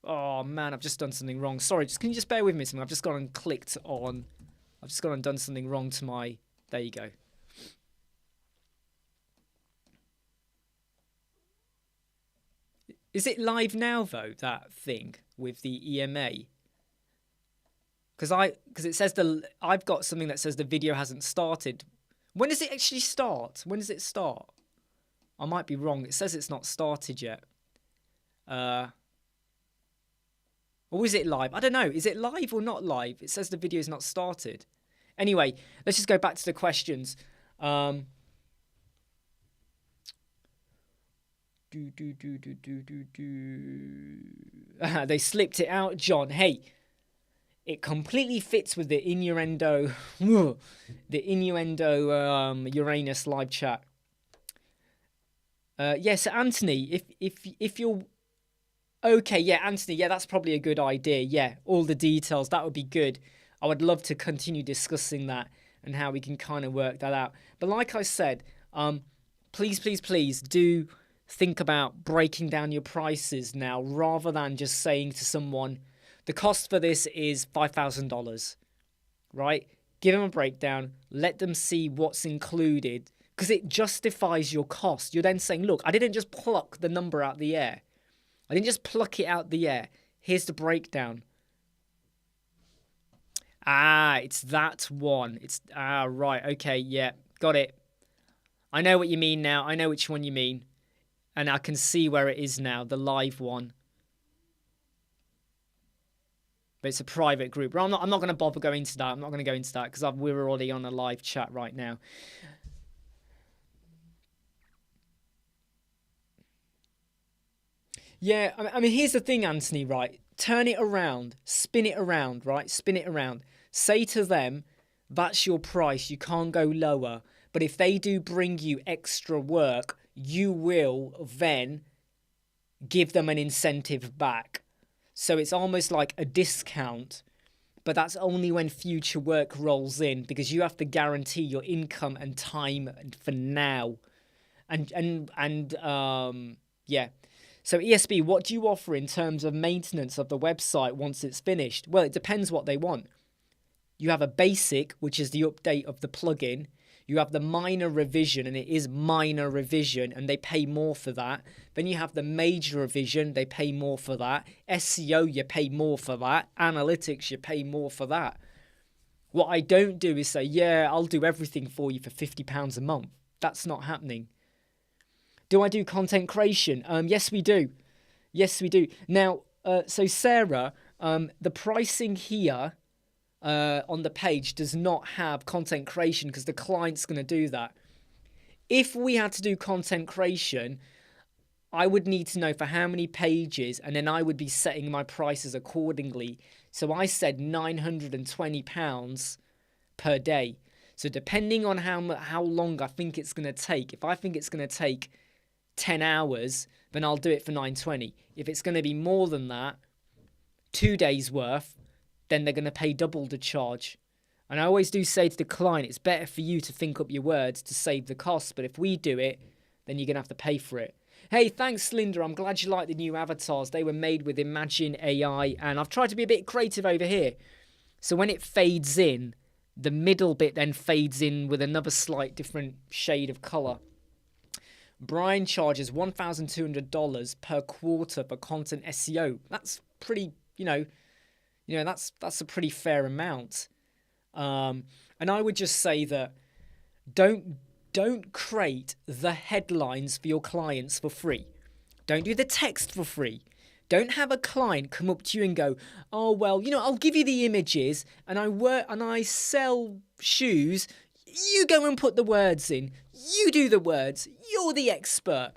Oh man, I've just done something wrong. Sorry, can you just bear with me? I've just gone and clicked on... I've just gone and done something wrong to my... There you go. Is it live now though, that thing with the EMA? Because it says I've got something that says the video hasn't started. When does it actually start? When does it start? I might be wrong. It says it's not started yet. Or is it live? I don't know. Is it live or not live? It says the video is not started. Anyway, let's just go back to the questions. They slipped it out, John. Hey, it completely fits with the innuendo, Uranus live chat. Yes, Anthony, if you're okay, yeah, Anthony, yeah, that's probably a good idea. Yeah, all the details, that would be good. I would love to continue discussing that and how we can kind of work that out. But like I said, please do think about breaking down your prices now, rather than just saying to someone, the cost for this is $5,000, right? Give them a breakdown, let them see what's included, because it justifies your cost. You're then saying, look, I didn't just pluck the number out the air. I didn't just pluck it out the air. Here's the breakdown. Ah, it's that one. Right, okay, yeah, got it. I know what you mean now. I know which one you mean. And I can see where it is now, the live one. But it's a private group. I'm not going to bother going into that. I'm not going to go into that because we're already on a live chat right now. Yeah, I mean, here's the thing, Anthony, right? Turn it around. Spin it around, right? Spin it around. Say to them, that's your price. You can't go lower. But if they do bring you extra work, you will then give them an incentive back. So it's almost like a discount, but that's only when future work rolls in, because you have to guarantee your income and time for now. Yeah. So ESB, what do you offer in terms of maintenance of the website once it's finished? Well, it depends what they want. You have a basic, which is the update of the plugin. You have the minor revision, and it is minor revision, and they pay more for that. Then you have the major revision, they pay more for that. SEO, you pay more for that. Analytics, you pay more for that. What I don't do is say, yeah, I'll do everything for you for £50 a month. That's not happening. Do I do content creation? Yes, we do. Yes, we do. Now, so Sarah, the pricing here on the page does not have content creation because the client's going to do that. If we had to do content creation, I would need to know for how many pages, and then I would be setting my prices accordingly. So I said £920 per day. So depending on how long I think it's going to take, if I think it's going to take 10 hours, then I'll do it for $920. If it's going to be more than that, 2 days worth, then they're going to pay double the charge. And I always do say to the client, it's better for you to think up your words to save the cost, but if we do it, then you're going to have to pay for it. Hey, thanks, Linda. I'm glad you like the new avatars. They were made with Imagine AI, and I've tried to be a bit creative over here. So when it fades in, the middle bit then fades in with another slight different shade of color. Brian charges $1,200 per quarter for content SEO. That's pretty, that's a pretty fair amount. And I would just say that don't create the headlines for your clients for free. Don't do the text for free. Don't have a client come up to you and go, oh, well, I'll give you the images and I sell shoes. You go and put the words in. You do the words. You're the expert.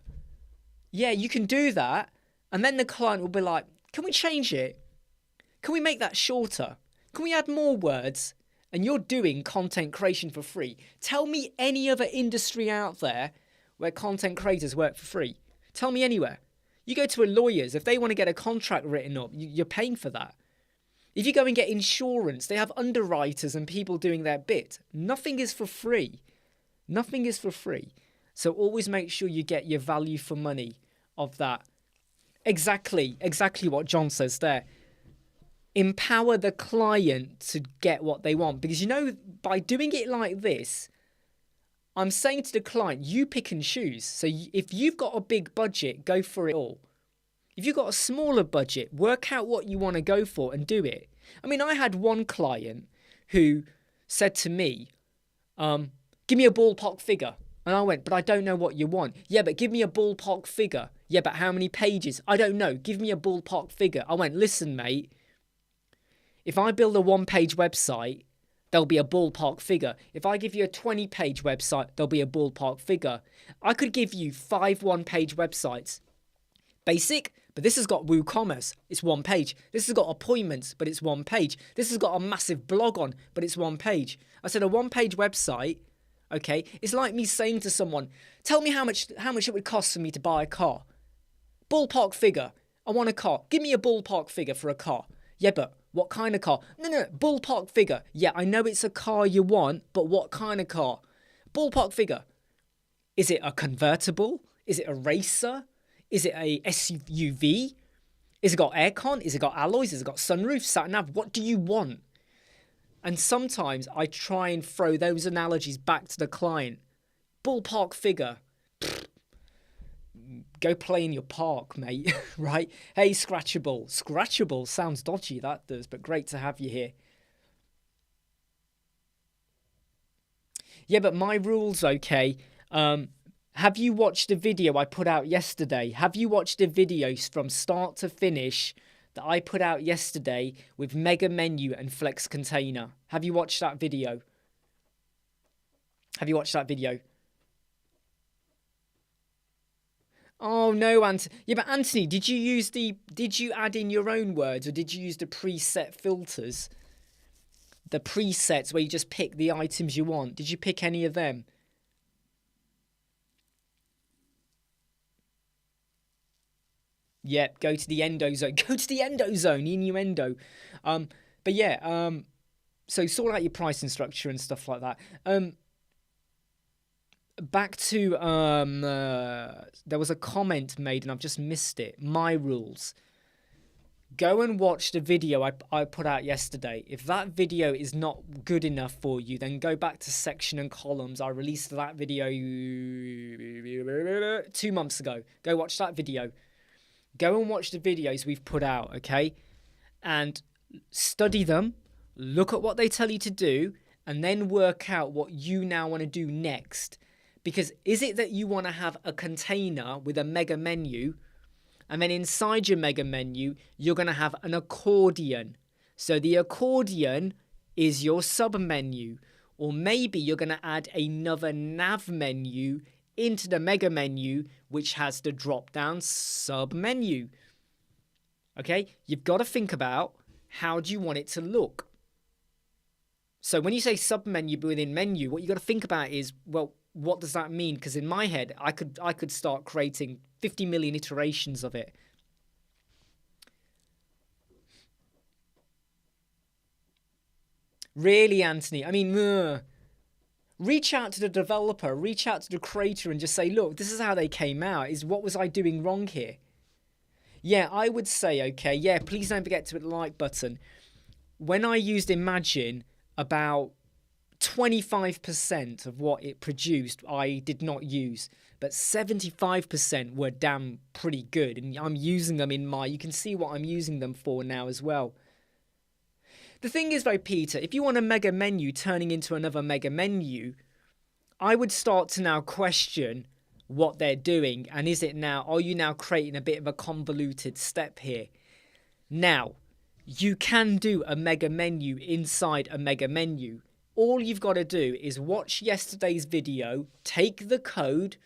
Yeah, you can do that. And then the client will be like, can we change it? Can we make that shorter? Can we add more words? And you're doing content creation for free. Tell me any other industry out there where content creators work for free. Tell me anywhere. You go to a lawyer's, if they want to get a contract written up, you're paying for that. If you go and get insurance, they have underwriters and people doing their bit. Nothing is for free. Nothing is for free. So always make sure you get your value for money of that. Exactly what John says there. Empower the client to get what they want. Because, by doing it like this, I'm saying to the client, you pick and choose. So if you've got a big budget, go for it all. If you've got a smaller budget, work out what you want to go for and do it. I mean, I had one client who said to me, give me a ballpark figure. And I went, but I don't know what you want. Yeah, but give me a ballpark figure. Yeah, but how many pages? I don't know. Give me a ballpark figure. I went, listen, mate, if I build a 1-page website, there'll be a ballpark figure. If I give you a 20-page website, there'll be a ballpark figure. I could give you 5 1-page websites. Basic, but this has got WooCommerce. It's 1 page. This has got appointments, but it's 1 page. This has got a massive blog on, but it's 1 page. I said a 1-page website, okay, it's like me saying to someone, tell me how much it would cost for me to buy a car. Ballpark figure. I want a car. Give me a ballpark figure for a car. Yeah, but what kind of car? No, ballpark figure. Yeah, I know it's a car you want, but what kind of car? Ballpark figure. Is it a convertible? Is it a racer? Is it a SUV? Is it got aircon? Is it got alloys? Is it got sunroof, sat nav? What do you want? And sometimes I try and throw those analogies back to the client. Ballpark figure. Go play in your park, mate, right? Hey, Scratchable. Scratchable sounds dodgy, that does, but great to have you here. Yeah, but my rule's okay. Have you watched the video I put out yesterday? Have you watched the videos from start to finish that I put out yesterday with Mega Menu and Flex Container? Have you watched that video? Have you watched that video? Oh no, yeah, but Anthony, did you add in your own words, or did you use the preset filters? The presets where you just pick the items you want. Did you pick any of them? Yep, go to the endo zone. Go to the endo zone, innuendo. But yeah, so sort out your pricing structure and stuff like that. Back to there was a comment made and I've just missed it. My rules. Go and watch the video I put out yesterday. If that video is not good enough for you, then go back to section and columns. I released that video 2 months ago. Go watch that video. Go and watch the videos we've put out, okay? And study them, look at what they tell you to do, and then work out what you now want to do next. Because is it that you want to have a container with a mega menu, and then inside your mega menu, you're going to have an accordion. So the accordion is your sub menu. Or maybe you're going to add another nav menu into the mega menu, which has the drop down sub menu. Okay, you've got to think about how do you want it to look. So when you say sub menu within menu, what you got to think about is, well, what does that mean? Because in my head, I could start creating 50 million iterations of it. Really, Anthony? I mean, reach out to the developer, reach out to the creator and just say, look, this is how they came out. What was I doing wrong here? Yeah, I would say, okay, yeah, please don't forget to hit the like button. When I used Imagine, about 25% of what it produced I did not use, but 75% were damn pretty good, and I'm using them you can see what I'm using them for now as well. The thing is though, Peter, if you want a mega menu turning into another mega menu, I would start to now question what they're doing, and are you now creating a bit of a convoluted step here? Now, you can do a mega menu inside a mega menu. All you've got to do is watch yesterday's video, take the code.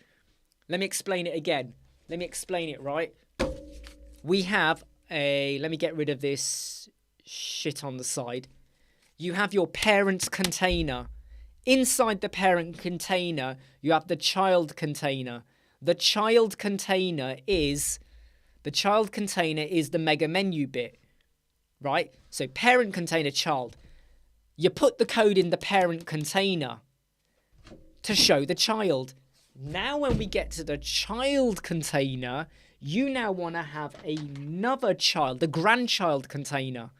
Let me explain it again. Let me explain it, right? We have let me get rid of this shit on the side. You have your parent container. Inside the parent container, you have the child container. The child container is the mega menu bit, right? So parent container, child. You put the code in the parent container to show the child. Now when we get to the child container, you now want to have another child, the grandchild container,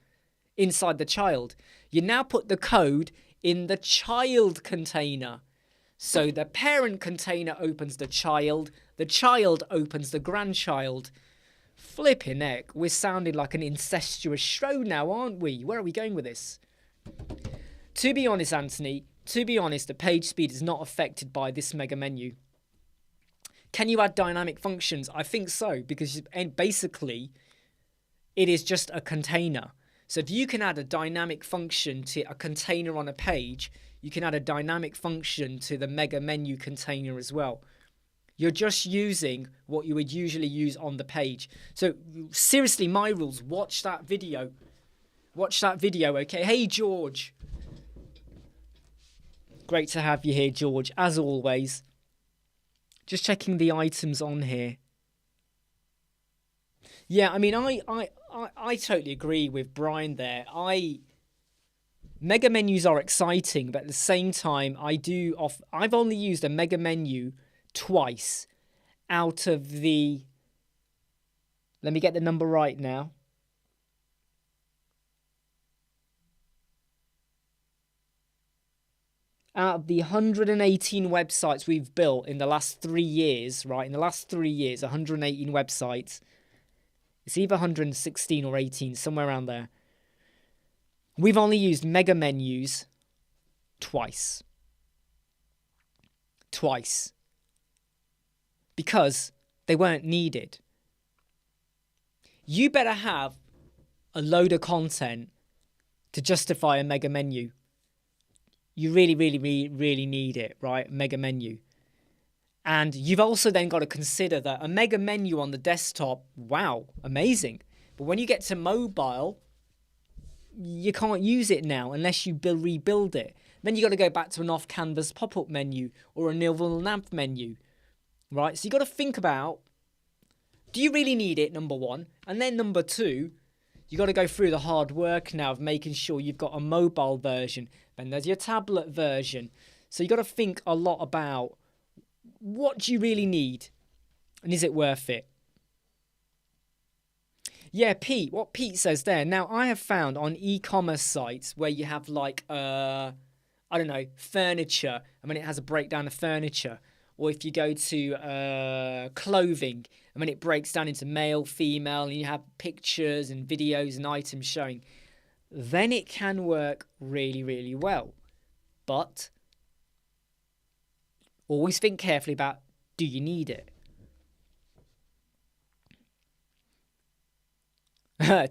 inside the child. You now put the code in the child container. So the parent container opens the child opens the grandchild. Flipping heck, we're sounding like an incestuous show now, aren't we? Where are we going with this? To be honest, Anthony, the page speed is not affected by this mega menu. Can you add dynamic functions? I think so, because basically it is just a container. So if you can add a dynamic function to a container on a page, you can add a dynamic function to the mega menu container as well. You're just using what you would usually use on the page. So seriously, my rules, watch that video. Watch that video, okay? Hey, George. Great to have you here, George, as always. Just checking the items on here. Yeah, I mean, I totally agree with Brian there. Mega menus are exciting, but at the same time, I've only used a mega menu twice out of the, let me get the number right now. Out of the 118 websites we've built in the last 3 years, right? In the last 3 years, 118 websites. It's either 116 or 18, somewhere around there. We've only used mega menus twice. Twice. Because they weren't needed. You better have a load of content to justify a mega menu. You really, really, really, really need it, right? Mega menu. And you've also then got to consider that a mega menu on the desktop, wow, amazing. But when you get to mobile, you can't use it now unless you rebuild it. Then you got to go back to an off-canvas pop-up menu or a nil nav menu, right? So you got to think about Do you really need it, number one? And then number two, you got to go through the hard work now of making sure you've got a mobile version. Then there's your tablet version. So you got to think a lot about what do you really need? And is it worth it? Yeah, Pete, what Pete says there. Now, I have found on e-commerce sites where you have like, I don't know, furniture. I mean, it has a breakdown of furniture. Or if you go to clothing, I mean, it breaks down into male, female, and you have pictures and videos and items showing. Then it can work really, really well. But always think carefully about, do you need it?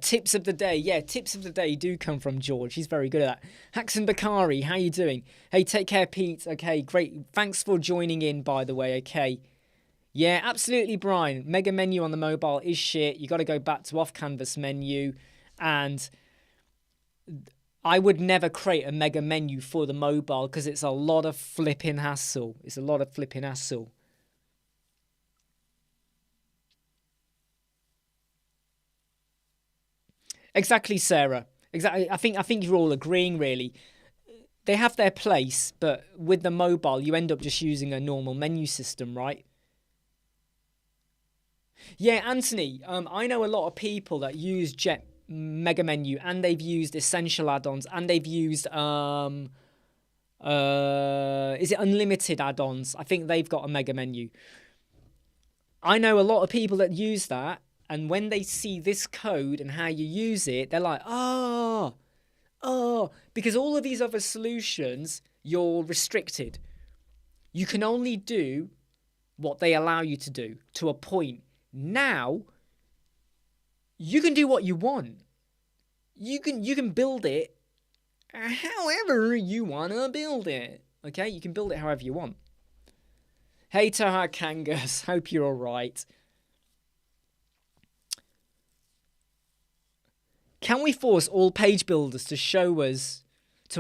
Tips of the day. Yeah, tips of the day do come from George. He's very good at that. Haxon Bakari, how you doing? Hey, take care, Pete. Okay, great. Thanks for joining in, by the way. Okay. Yeah, absolutely, Brian. Mega menu on the mobile is shit. You got to go back to off-canvas menu. And I would never create a mega menu for the mobile because it's a lot of flipping hassle. It's a lot of flipping hassle. Exactly, Sarah. Exactly. I think you're all agreeing, really. They have their place, but with the mobile, you end up just using a normal menu system, right? Yeah, Anthony, I know a lot of people that use Jet Mega Menu, and they've used Essential add-ons, and they've used, is it Unlimited add-ons? I think they've got a Mega Menu. I know a lot of people that use that, and when they see this code and how you use it, they're like, oh, because all of these other solutions, you're restricted. You can only do what they allow you to do to a point. Now, you can do what you want. You can build it however you want to build it. Okay? You can build it however you want. Hey, Taha Kangas. Hope you're all right. Can we force all page builders to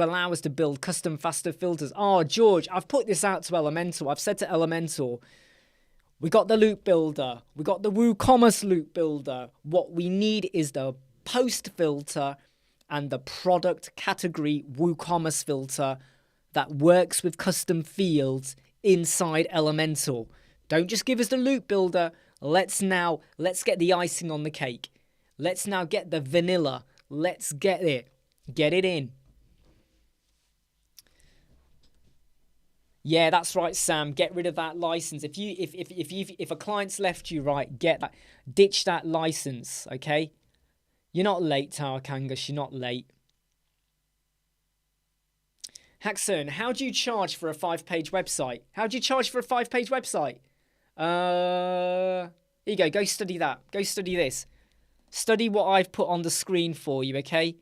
allow us to build custom faster filters? Oh, George, I've put this out to Elementor. I've said to Elementor, we got the loop builder. We got the WooCommerce loop builder. What we need is the post filter and the product category WooCommerce filter that works with custom fields inside Elementor. Don't just give us the loop builder. Let's get the icing on the cake. Let's now get the vanilla. Let's get it. Get it in. Yeah, that's right, Sam. Get rid of that license. If a client's left you, right, get that. Ditch that license, okay? You're not late, Tower Kangas. You're not late. Haxon, how do you charge for a 5-page website? How do you charge for a 5-page website? Here you go. Go study that. Go study this. Study what I've put on the screen for you, okay?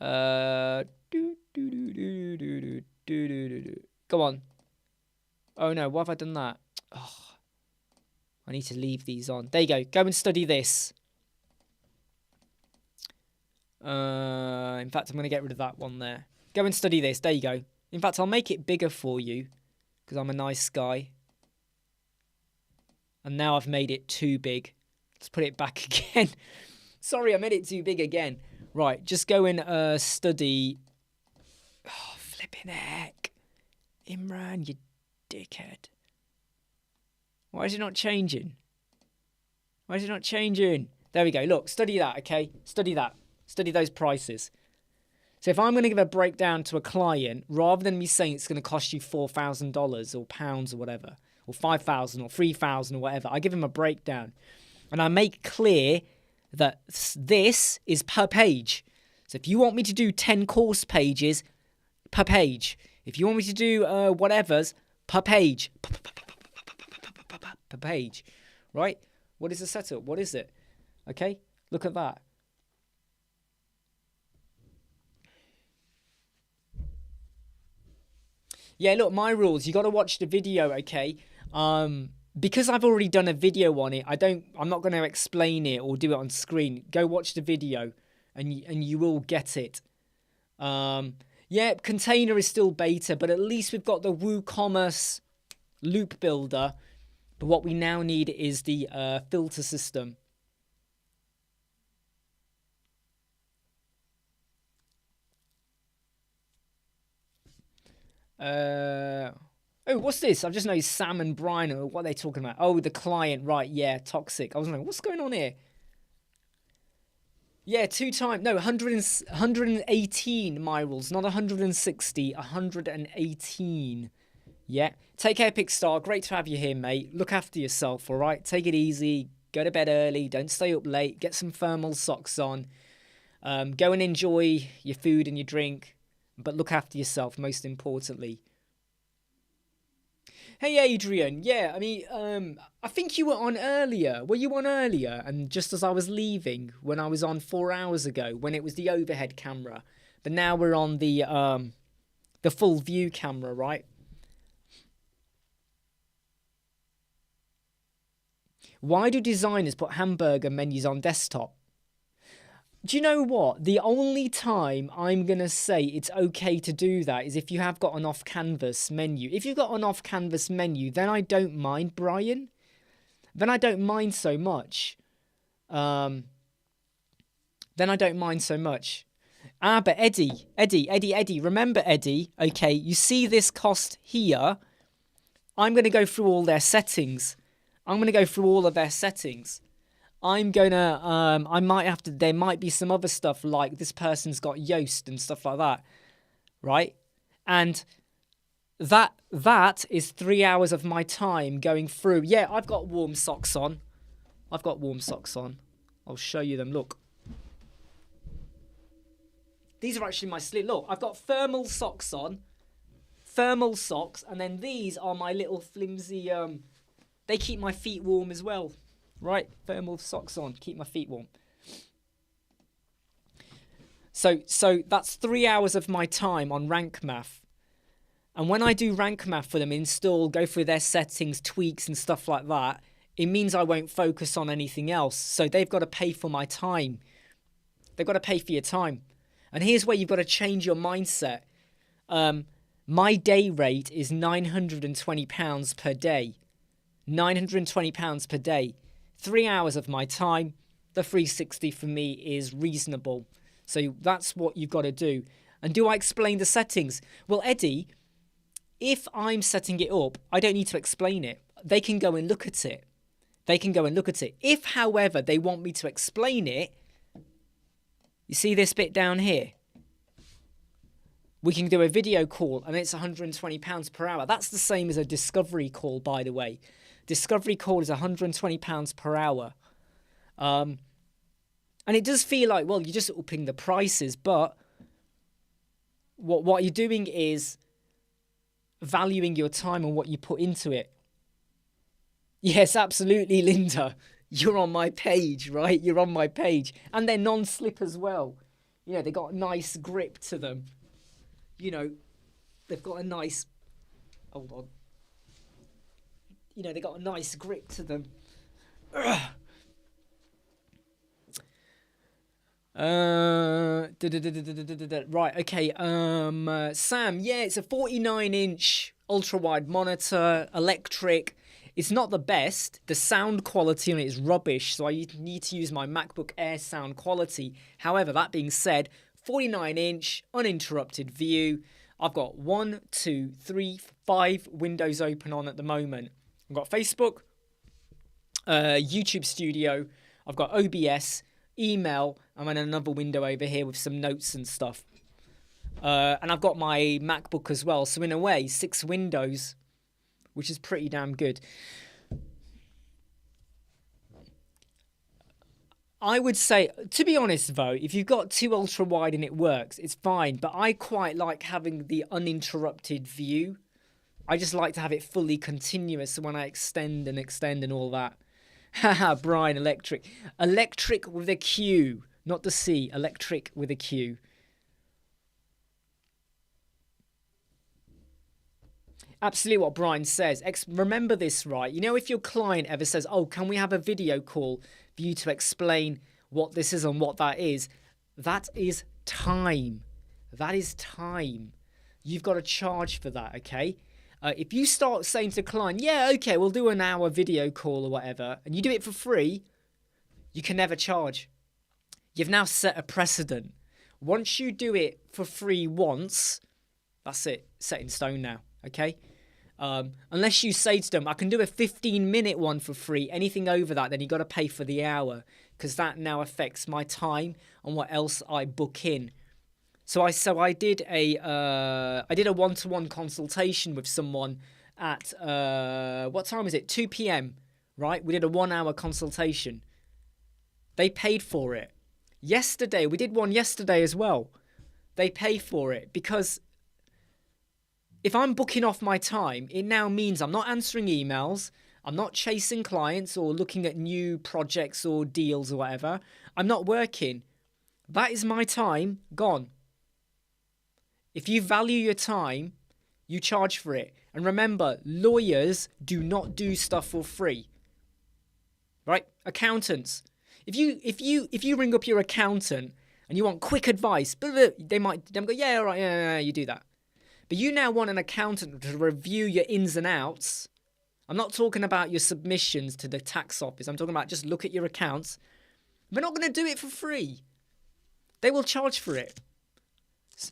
Go on. Oh no, why have I done that? Oh, I need to leave these on. There you go. Go and study this. In fact, I'm going to get rid of that one there. Go and study this. There you go. In fact, I'll make it bigger for you because I'm a nice guy. And now I've made it too big. Let's put it back again. Sorry, I made it too big again. Right, just go and study. Oh, flipping heck. Imran, you dickhead. Why is it not changing? Why is it not changing? There we go. Look, study that, okay? Study that. Study those prices. So if I'm going to give a breakdown to a client, rather than me saying it's going to cost you $4,000 or pounds or whatever, or 5,000 or 3,000 or whatever, I give him a breakdown. And I make clear that this is per page. So if you want me to do 10 course pages, per page. If you want me to do whatever's, per page. Per page. Right? What is the setup? What is it? Okay? Look at that. Yeah, look, my rules. You got to watch the video, okay? Because I've already done a video on it, I'm not going to explain it or do it on screen. Go watch the video and you will get it. Yeah, container is still beta, but at least we've got the WooCommerce loop builder But what we now need is the filter system. Oh, what's this? I've just noticed Sam and Brian. What are they talking about? Oh, the client. Right, yeah, toxic. I was like, what's going on here? Yeah, 2 times. No, 118 Myrals, not 160, 118. Yeah. Take care, Pickstar. Great to have you here, mate. Look after yourself, all right? Take it easy. Go to bed early. Don't stay up late. Get some thermal socks on. Go and enjoy your food and your drink. But look after yourself, most importantly. Hey, Adrian. Yeah, I mean, I think you were on earlier. Were you on earlier? And just as I was leaving, when I was on 4 hours ago, when it was the overhead camera. But now we're on the full view camera, right? Why do designers put hamburger menus on desktop? Do you know what? The only time I'm going to say it's okay to do that is if you have got an off-canvas menu. If you've got an off-canvas menu, then I don't mind, Brian. Then I don't mind so much. But Eddie, remember Eddie, okay, you see this cost here. I'm going to go through all their settings. I'm going to go through all of their settings. I'm gonna, I might have to, there might be some other stuff like this person's got Yoast and stuff like that, right? And that is 3 hours of my time going through. Yeah, I've got warm socks on. I'll show you them, look. These are actually my sleep. Look, I've got thermal socks on. Thermal socks, and then these are my little flimsy, they keep my feet warm as well. Right, thermal socks on, keep my feet warm. So that's 3 hours of my time on rank math. And when I do rank math for them, install, go through their settings, tweaks and stuff like that, it means I won't focus on anything else. So they've got to pay for my time. They've got to pay for your time. And here's where you've got to change your mindset. My day rate is £920 per day. £920 per day. 3 hours of my time, the 360 for me is reasonable. So that's what you've got to do. And do I explain the settings? Well, Eddie, if I'm setting it up, I don't need to explain it. They can go and look at it. If, however, they want me to explain it, you see this bit down here? We can do a video call and it's £120 per hour. That's the same as a discovery call, by the way. Discovery call is £120 per hour. And it does feel like, well, you're just upping the prices, but what you're doing is valuing your time and what you put into it. Yes, absolutely, Linda. You're on my page, right? You're on my page. And they're non-slip as well. You know, they got a nice grip to them. You know, they've got a nice... Hold on. You know, they got a nice grip to them. Right, okay. Sam, yeah, it's a 49-inch ultra-wide monitor, electric. It's not the best. The sound quality on it is rubbish, so I need to use my MacBook Air sound quality. However, that being said, 49-inch, uninterrupted view. I've got 1, 2, 3, 5 windows open on at the moment. I've got Facebook, YouTube Studio, I've got OBS, email, I'm in another window over here with some notes and stuff. And I've got my MacBook as well. So in a way, 6 windows, which is pretty damn good. I would say, to be honest though, if you've got 2 ultra wide and it works, it's fine. But I quite like having the uninterrupted view. I just like to have it fully continuous when I extend and all that. Haha, Brian, electric. Electric with a Q, not the C. Electric with a Q. Absolutely what Brian says. Remember this, right? You know, if your client ever says, oh, can we have a video call for you to explain what this is and what that is time. That is time. You've got to charge for that, okay? If you start saying to the client, yeah, okay, we'll do an hour video call or whatever, and you do it for free, you can never charge. You've now set a precedent. Once you do it for free once, that's it, set in stone now, okay? Unless you say to them, I can do a 15-minute one for free. Anything over that, then you got to pay for the hour, because that now affects my time and what else I book in. So I did a one-to-one consultation with someone at what time is it? 2 p.m. Right? We did a 1-hour consultation. They paid for it. Yesterday, we did one yesterday as well. They pay for it because if I'm booking off my time, it now means I'm not answering emails, I'm not chasing clients or looking at new projects or deals or whatever. I'm not working. That is my time gone. If you value your time, you charge for it. And remember, lawyers do not do stuff for free. Right? Accountants. If you ring up your accountant and you want quick advice, they might go, yeah, all right, yeah, you do that. But you now want an accountant to review your ins and outs. I'm not talking about your submissions to the tax office. I'm talking about just look at your accounts. We're not going to do it for free. They will charge for it.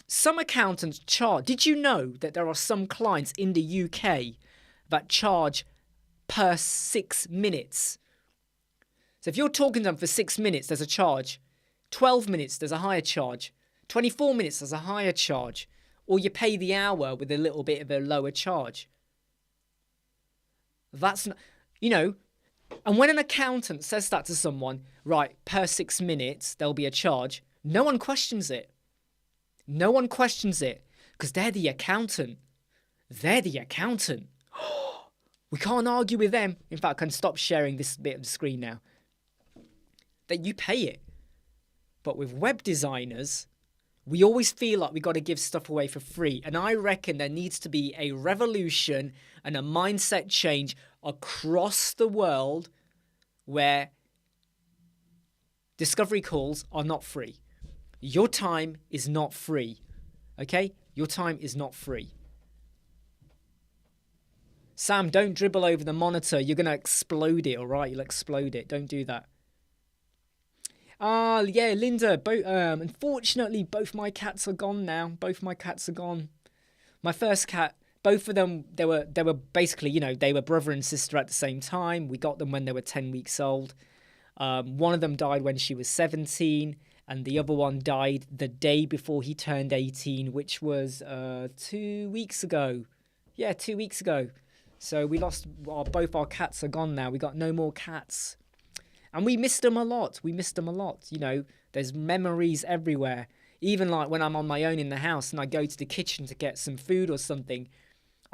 Some accountants charge. Did you know that there are some clients in the UK that charge per 6 minutes? So if you're talking to them for 6 minutes, there's a charge. 12 minutes, there's a higher charge. 24 minutes, there's a higher charge. Or you pay the hour with a little bit of a lower charge. That's not, and when an accountant says that to someone, right, per 6 minutes, there'll be a charge, no one questions it. No one questions it because they're the accountant. They're the accountant. We can't argue with them. In fact, I can stop sharing this bit of the screen now. That you pay it. But with web designers, we always feel like we got to give stuff away for free. And I reckon there needs to be a revolution and a mindset change across the world where discovery calls are not free. Your time is not free. Okay? Your time is not free. Sam, don't dribble over the monitor. You're going to explode it, all right? You'll explode it. Don't do that. Yeah, Linda. Unfortunately, both my cats are gone now. Both my cats are gone. My first cat, both of them, they were basically, they were brother and sister at the same time. We got them when they were 10 weeks old. One of them died when she was 17. And the other one died the day before he turned 18, which was 2 weeks ago. Yeah, 2 weeks ago. So we lost, both our cats are gone now. We got no more cats. And we missed them a lot. There's memories everywhere. Even like when I'm on my own in the house and I go to the kitchen to get some food or something,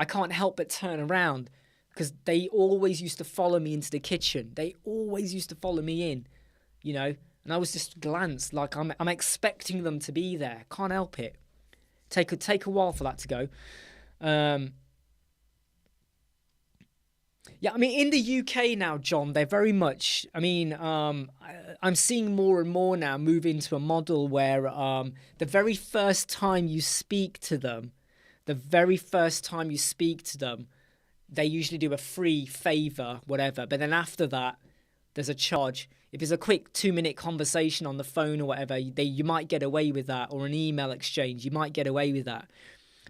I can't help but turn around because they always used to follow me into the kitchen. They always used to follow me in, And I was just glanced like I'm expecting them to be there. Can't help it. Take a while for that to go. Yeah, in the UK now, John, they're very much. I'm seeing more and more now move into a model where the very first time you speak to them, they usually do a free favor, whatever. But then after that, there's a charge. If it's a quick 2-minute conversation on the phone or whatever, you might get away with that, or an email exchange, you might get away with that.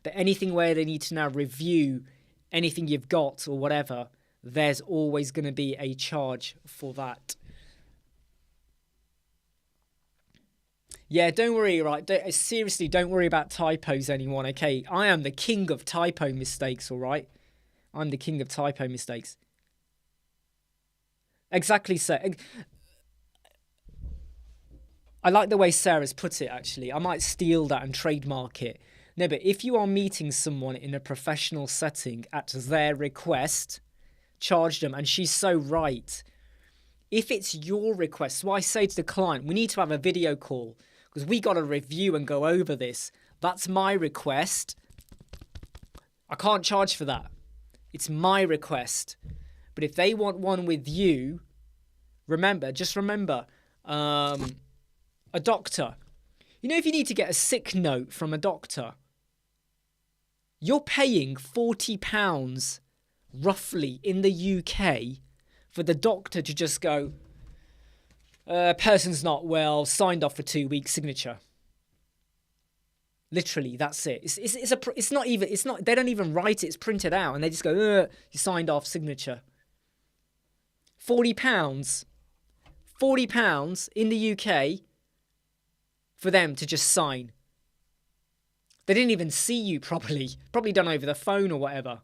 But anything where they need to now review anything you've got or whatever, there's always going to be a charge for that. Yeah, don't worry, right? Seriously, don't worry about typos, anyone, okay? I am the king of typo mistakes, all right? I'm the king of typo mistakes. Exactly, sir. I like the way Sarah's put it, actually. I might steal that and trademark it. No, but if you are meeting someone in a professional setting at their request, charge them. And she's so right. If it's your request, so I say to the client, we need to have a video call because we got to review and go over this. That's my request. I can't charge for that. It's my request. But if they want one with you, just remember, a doctor. If you need to get a sick note from a doctor, You're paying £40 roughly in the UK for the doctor to just go, person's not well, signed off for 2 weeks, signature. Literally, that's it. It's not even, they don't even write it, it's printed out, and they just go, you signed off, signature. £40 in the UK for them to just sign. They didn't even see you properly, probably done over the phone or whatever.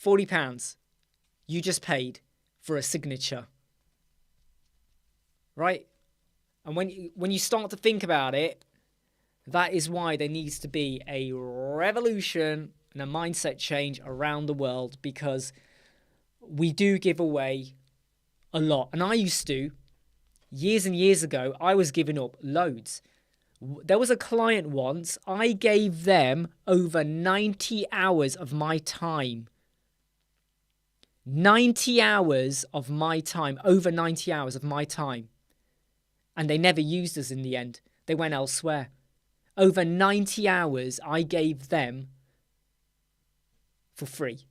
£40 you just paid for a signature. Right? And when you start to think about it, that is why there needs to be a revolution and a mindset change around the world, because we do give away a lot. And I used to, years and years ago, I was giving up loads. There was a client once, I gave them over 90 hours of my time. 90 hours of my time, over 90 hours of my time. And they never used us in the end. They went elsewhere. Over 90 hours I gave them for free.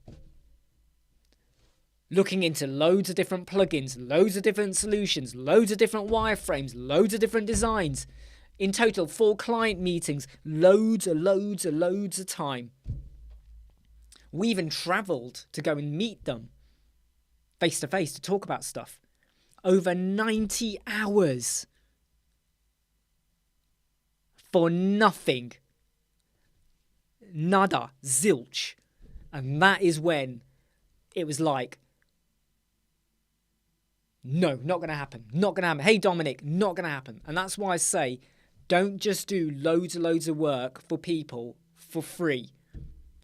Looking into loads of different plugins, loads of different solutions, loads of different wireframes, loads of different designs. In total, 4 client meetings, loads of time. We even travelled to go and meet them face to face to talk about stuff. Over 90 hours. For nothing. Nada. Zilch. And that is when it was like, no, not going to happen. Not going to happen. Hey, Dominic, not going to happen. And that's why I say, don't just do loads of work for people for free.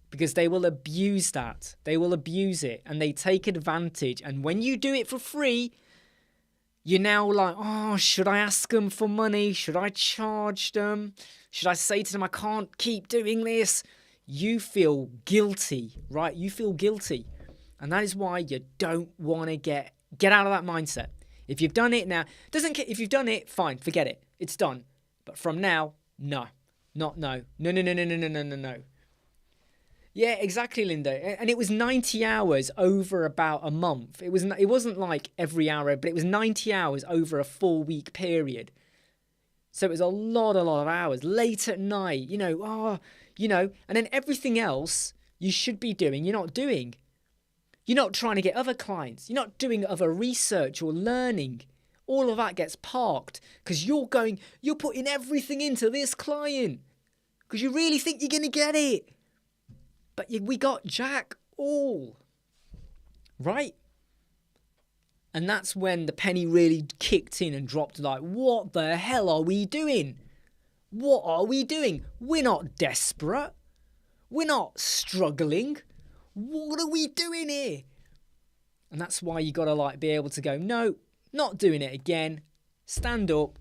Because they will abuse that. They will abuse it. And they take advantage. And when you do it for free, you're now like, oh, should I ask them for money? Should I charge them? Should I say to them, I can't keep doing this? You feel guilty, right? You feel guilty. And that is why you don't want to get out of that mindset. If you've done it now, if you've done it, fine, forget it. It's done. But from now, no. Not no. No. Yeah, exactly, Linda. And it was 90 hours over about a month. It wasn't like every hour, but it was 90 hours over a 4-week period. So it was a lot of hours. Late at night, and then everything else you should be doing, you're not doing. You're not trying to get other clients. You're not doing other research or learning. All of that gets parked because you're putting everything into this client because you really think you're going to get it. But we got jack all. Right? And that's when the penny really kicked in and dropped, like, what the hell are we doing? What are we doing? We're not desperate. We're not struggling. What are we doing here? And that's why you got to be able to go, no, not doing it again. Stand up.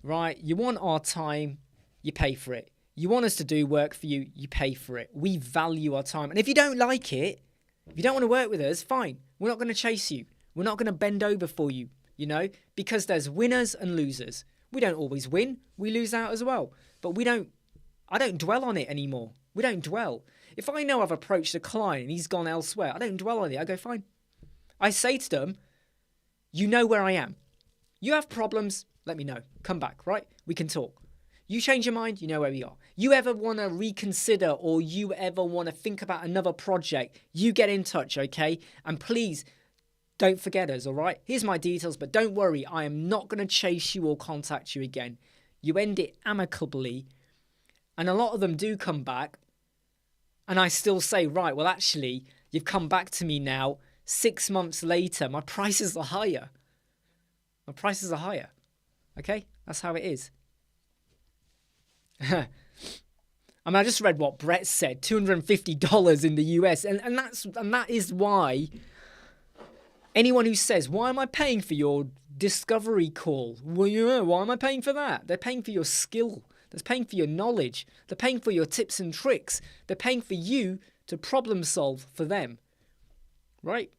Right? You want our time, you pay for it. You want us to do work for you, you pay for it. We value our time. And if you don't like it, if you don't want to work with us, fine. We're not going to chase you. We're not going to bend over for you, because there's winners and losers. We don't always win. We lose out as well. But I don't dwell on it anymore. We don't dwell. If I know I've approached a client and he's gone elsewhere, I don't dwell on it. I go, fine. I say to them, you know where I am. You have problems, let me know. Come back, right? We can talk. You change your mind, you know where we are. You ever want to reconsider or you ever want to think about another project, you get in touch, okay? And please, don't forget us, all right? Here's my details, but don't worry, I am not going to chase you or contact you again. You end it amicably, and a lot of them do come back, and I still say, right, well, actually, you've come back to me now. 6 months later, my prices are higher. My prices are higher, okay? That's how it is. I just read what Brett said, $250 in the US, and that is why anyone who says, why am I paying for your discovery call? Well, why am I paying for that? They're paying for your skill. They're paying for your knowledge. They're paying for your tips and tricks. They're paying for you to problem solve for them. Right?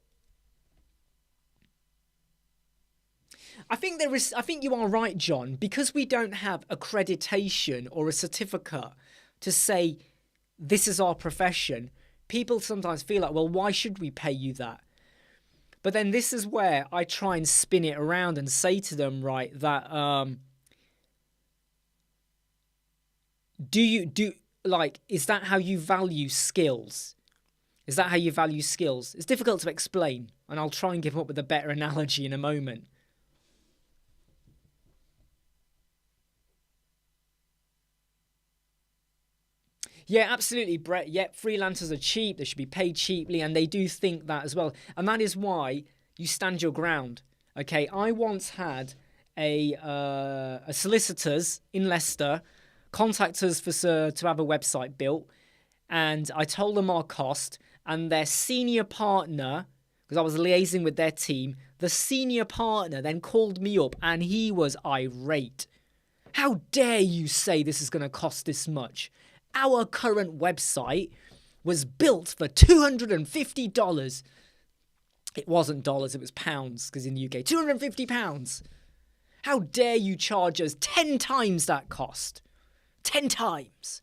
I think you are right, John, because we don't have accreditation or a certificate to say this is our profession, people sometimes feel like, well, why should we pay you that? But then this is where I try and spin it around and say to them, right, that is that how you value skills? Is that how you value skills? It's difficult to explain, and I'll try and give up with a better analogy in a moment. Yeah, absolutely, Brett. Yep, freelancers are cheap. They should be paid cheaply, and they do think that as well. And that is why you stand your ground. Okay, I once had a solicitors in Leicester contact us to have a website built, and I told them our cost, and their senior partner, because I was liaising with their team, the senior partner then called me up, and he was irate. How dare you say this is going to cost this much? Our current website was built for $250. It wasn't dollars, it was pounds, because in the UK, £250. How dare you charge us 10 times that cost? 10 times.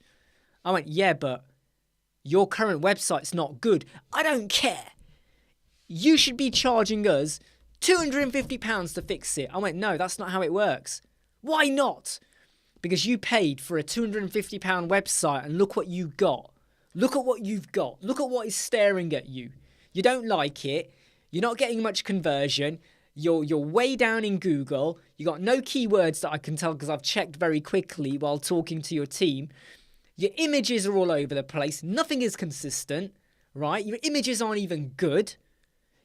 I went, yeah, but your current website's not good. I don't care. You should be charging us £250 to fix it. I went, no, that's not how it works. Why not? Because you paid for a £250 website and look what you got. Look at what you've got. Look at what is staring at you. You don't like it. You're not getting much conversion. You're way down in Google. You got no keywords that I can tell because I've checked very quickly while talking to your team. Your images are all over the place. Nothing is consistent, right? Your images aren't even good.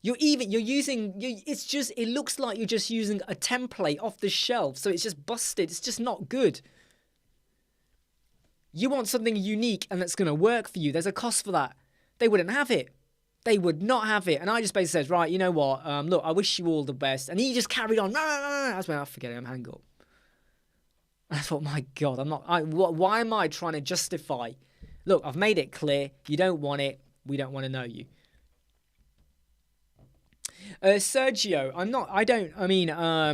It looks like you're just using a template off the shelf, so it's just busted. It's just not good. You want something unique and that's going to work for you. There's a cost for that. They wouldn't have it. They would not have it. And I just basically said, right, you know what? Look, I wish you all the best. And he just carried on. I was like, forget it. I'm hang up. I thought, my God, why am I trying to justify? Look, I've made it clear. You don't want it. We don't want to know you. Sergio,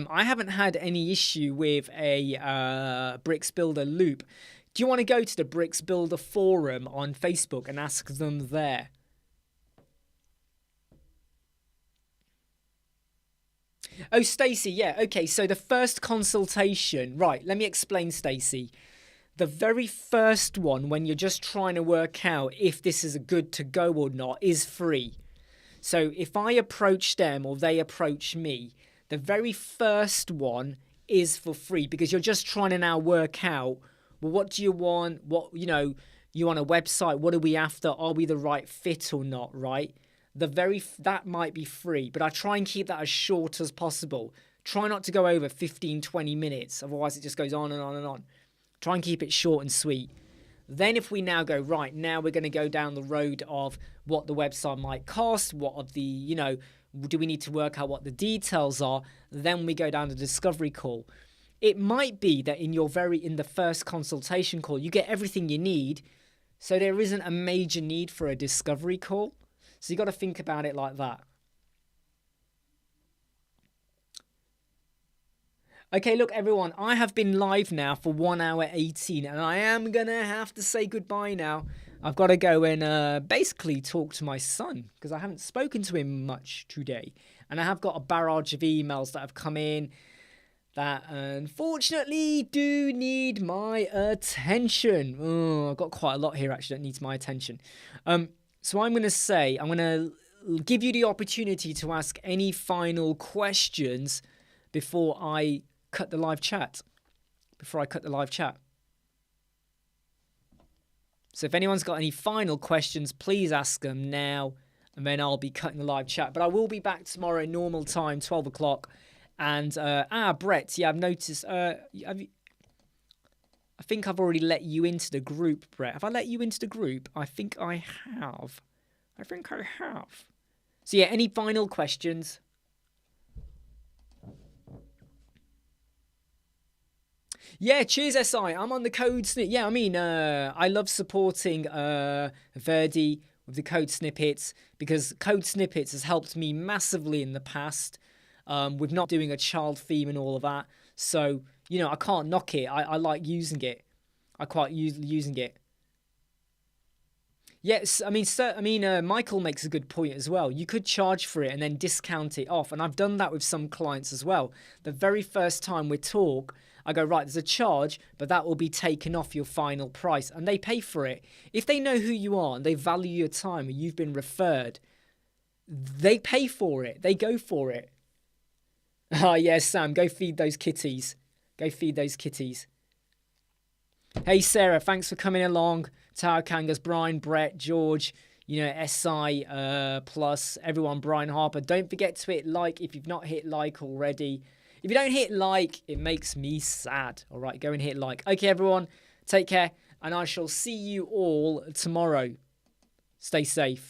I haven't had any issue with a Bricks Builder loop. Do you want to go to the Bricks Builder forum on Facebook and ask them there? Oh, Stacey, yeah, okay, so the first consultation, right, let me explain, Stacey. The very first one, when you're just trying to work out if this is good to go or not, is free. So if I approach them or they approach me, the very first one is for free because you're just trying to now work out, well, what do you want? You want a website? What are we after? Are we the right fit or not, right? That might be free, but I try and keep that as short as possible. Try not to go over 15, 20 minutes. Otherwise it just goes on and on and on. Try and keep it short and sweet. Then if we now go, right, now we're going to go down the road of what the website might cost, do we need to work out what the details are? Then we go down the discovery call. It might be that in the first consultation call, you get everything you need. So there isn't a major need for a discovery call. So you got to think about it like that. Okay, look, everyone, I have been live now for 1 hour 18, and I am going to have to say goodbye now. I've got to go and basically talk to my son, because I haven't spoken to him much today. And I have got a barrage of emails that have come in that unfortunately do need my attention. Oh, I've got quite a lot here, actually, that needs my attention. So I'm going to give you the opportunity to ask any final questions before I cut the live chat. So if anyone's got any final questions, please ask them now, and then I'll be cutting the live chat. But I will be back tomorrow normal time, 12 o'clock. And Brett, yeah, I've noticed. I think I've already let you into the group, Brett. Have I let you into the group? I think I have. So yeah, any final questions? Yeah, cheers, SI. I'm on the code snip. Yeah, I love supporting Verdi with the code snippets because code snippets has helped me massively in the past with not doing a child theme and all of that. So, I can't knock it. I like using it. I quite use using it. Yes, Michael makes a good point as well. You could charge for it and then discount it off. And I've done that with some clients as well. The very first time we talk, I go, right, there's a charge, but that will be taken off your final price. And they pay for it. If they know who you are and they value your time and you've been referred, they pay for it. They go for it. Ah, yes, Sam, go feed those kitties. Go feed those kitties. Hey, Sarah, thanks for coming along. Tower Kangas, Brian, Brett, George, SI plus, everyone, Brian Harper. Don't forget to hit like if you've not hit like already. If you don't hit like, it makes me sad. All right, go and hit like. Okay, everyone, take care, and I shall see you all tomorrow. Stay safe.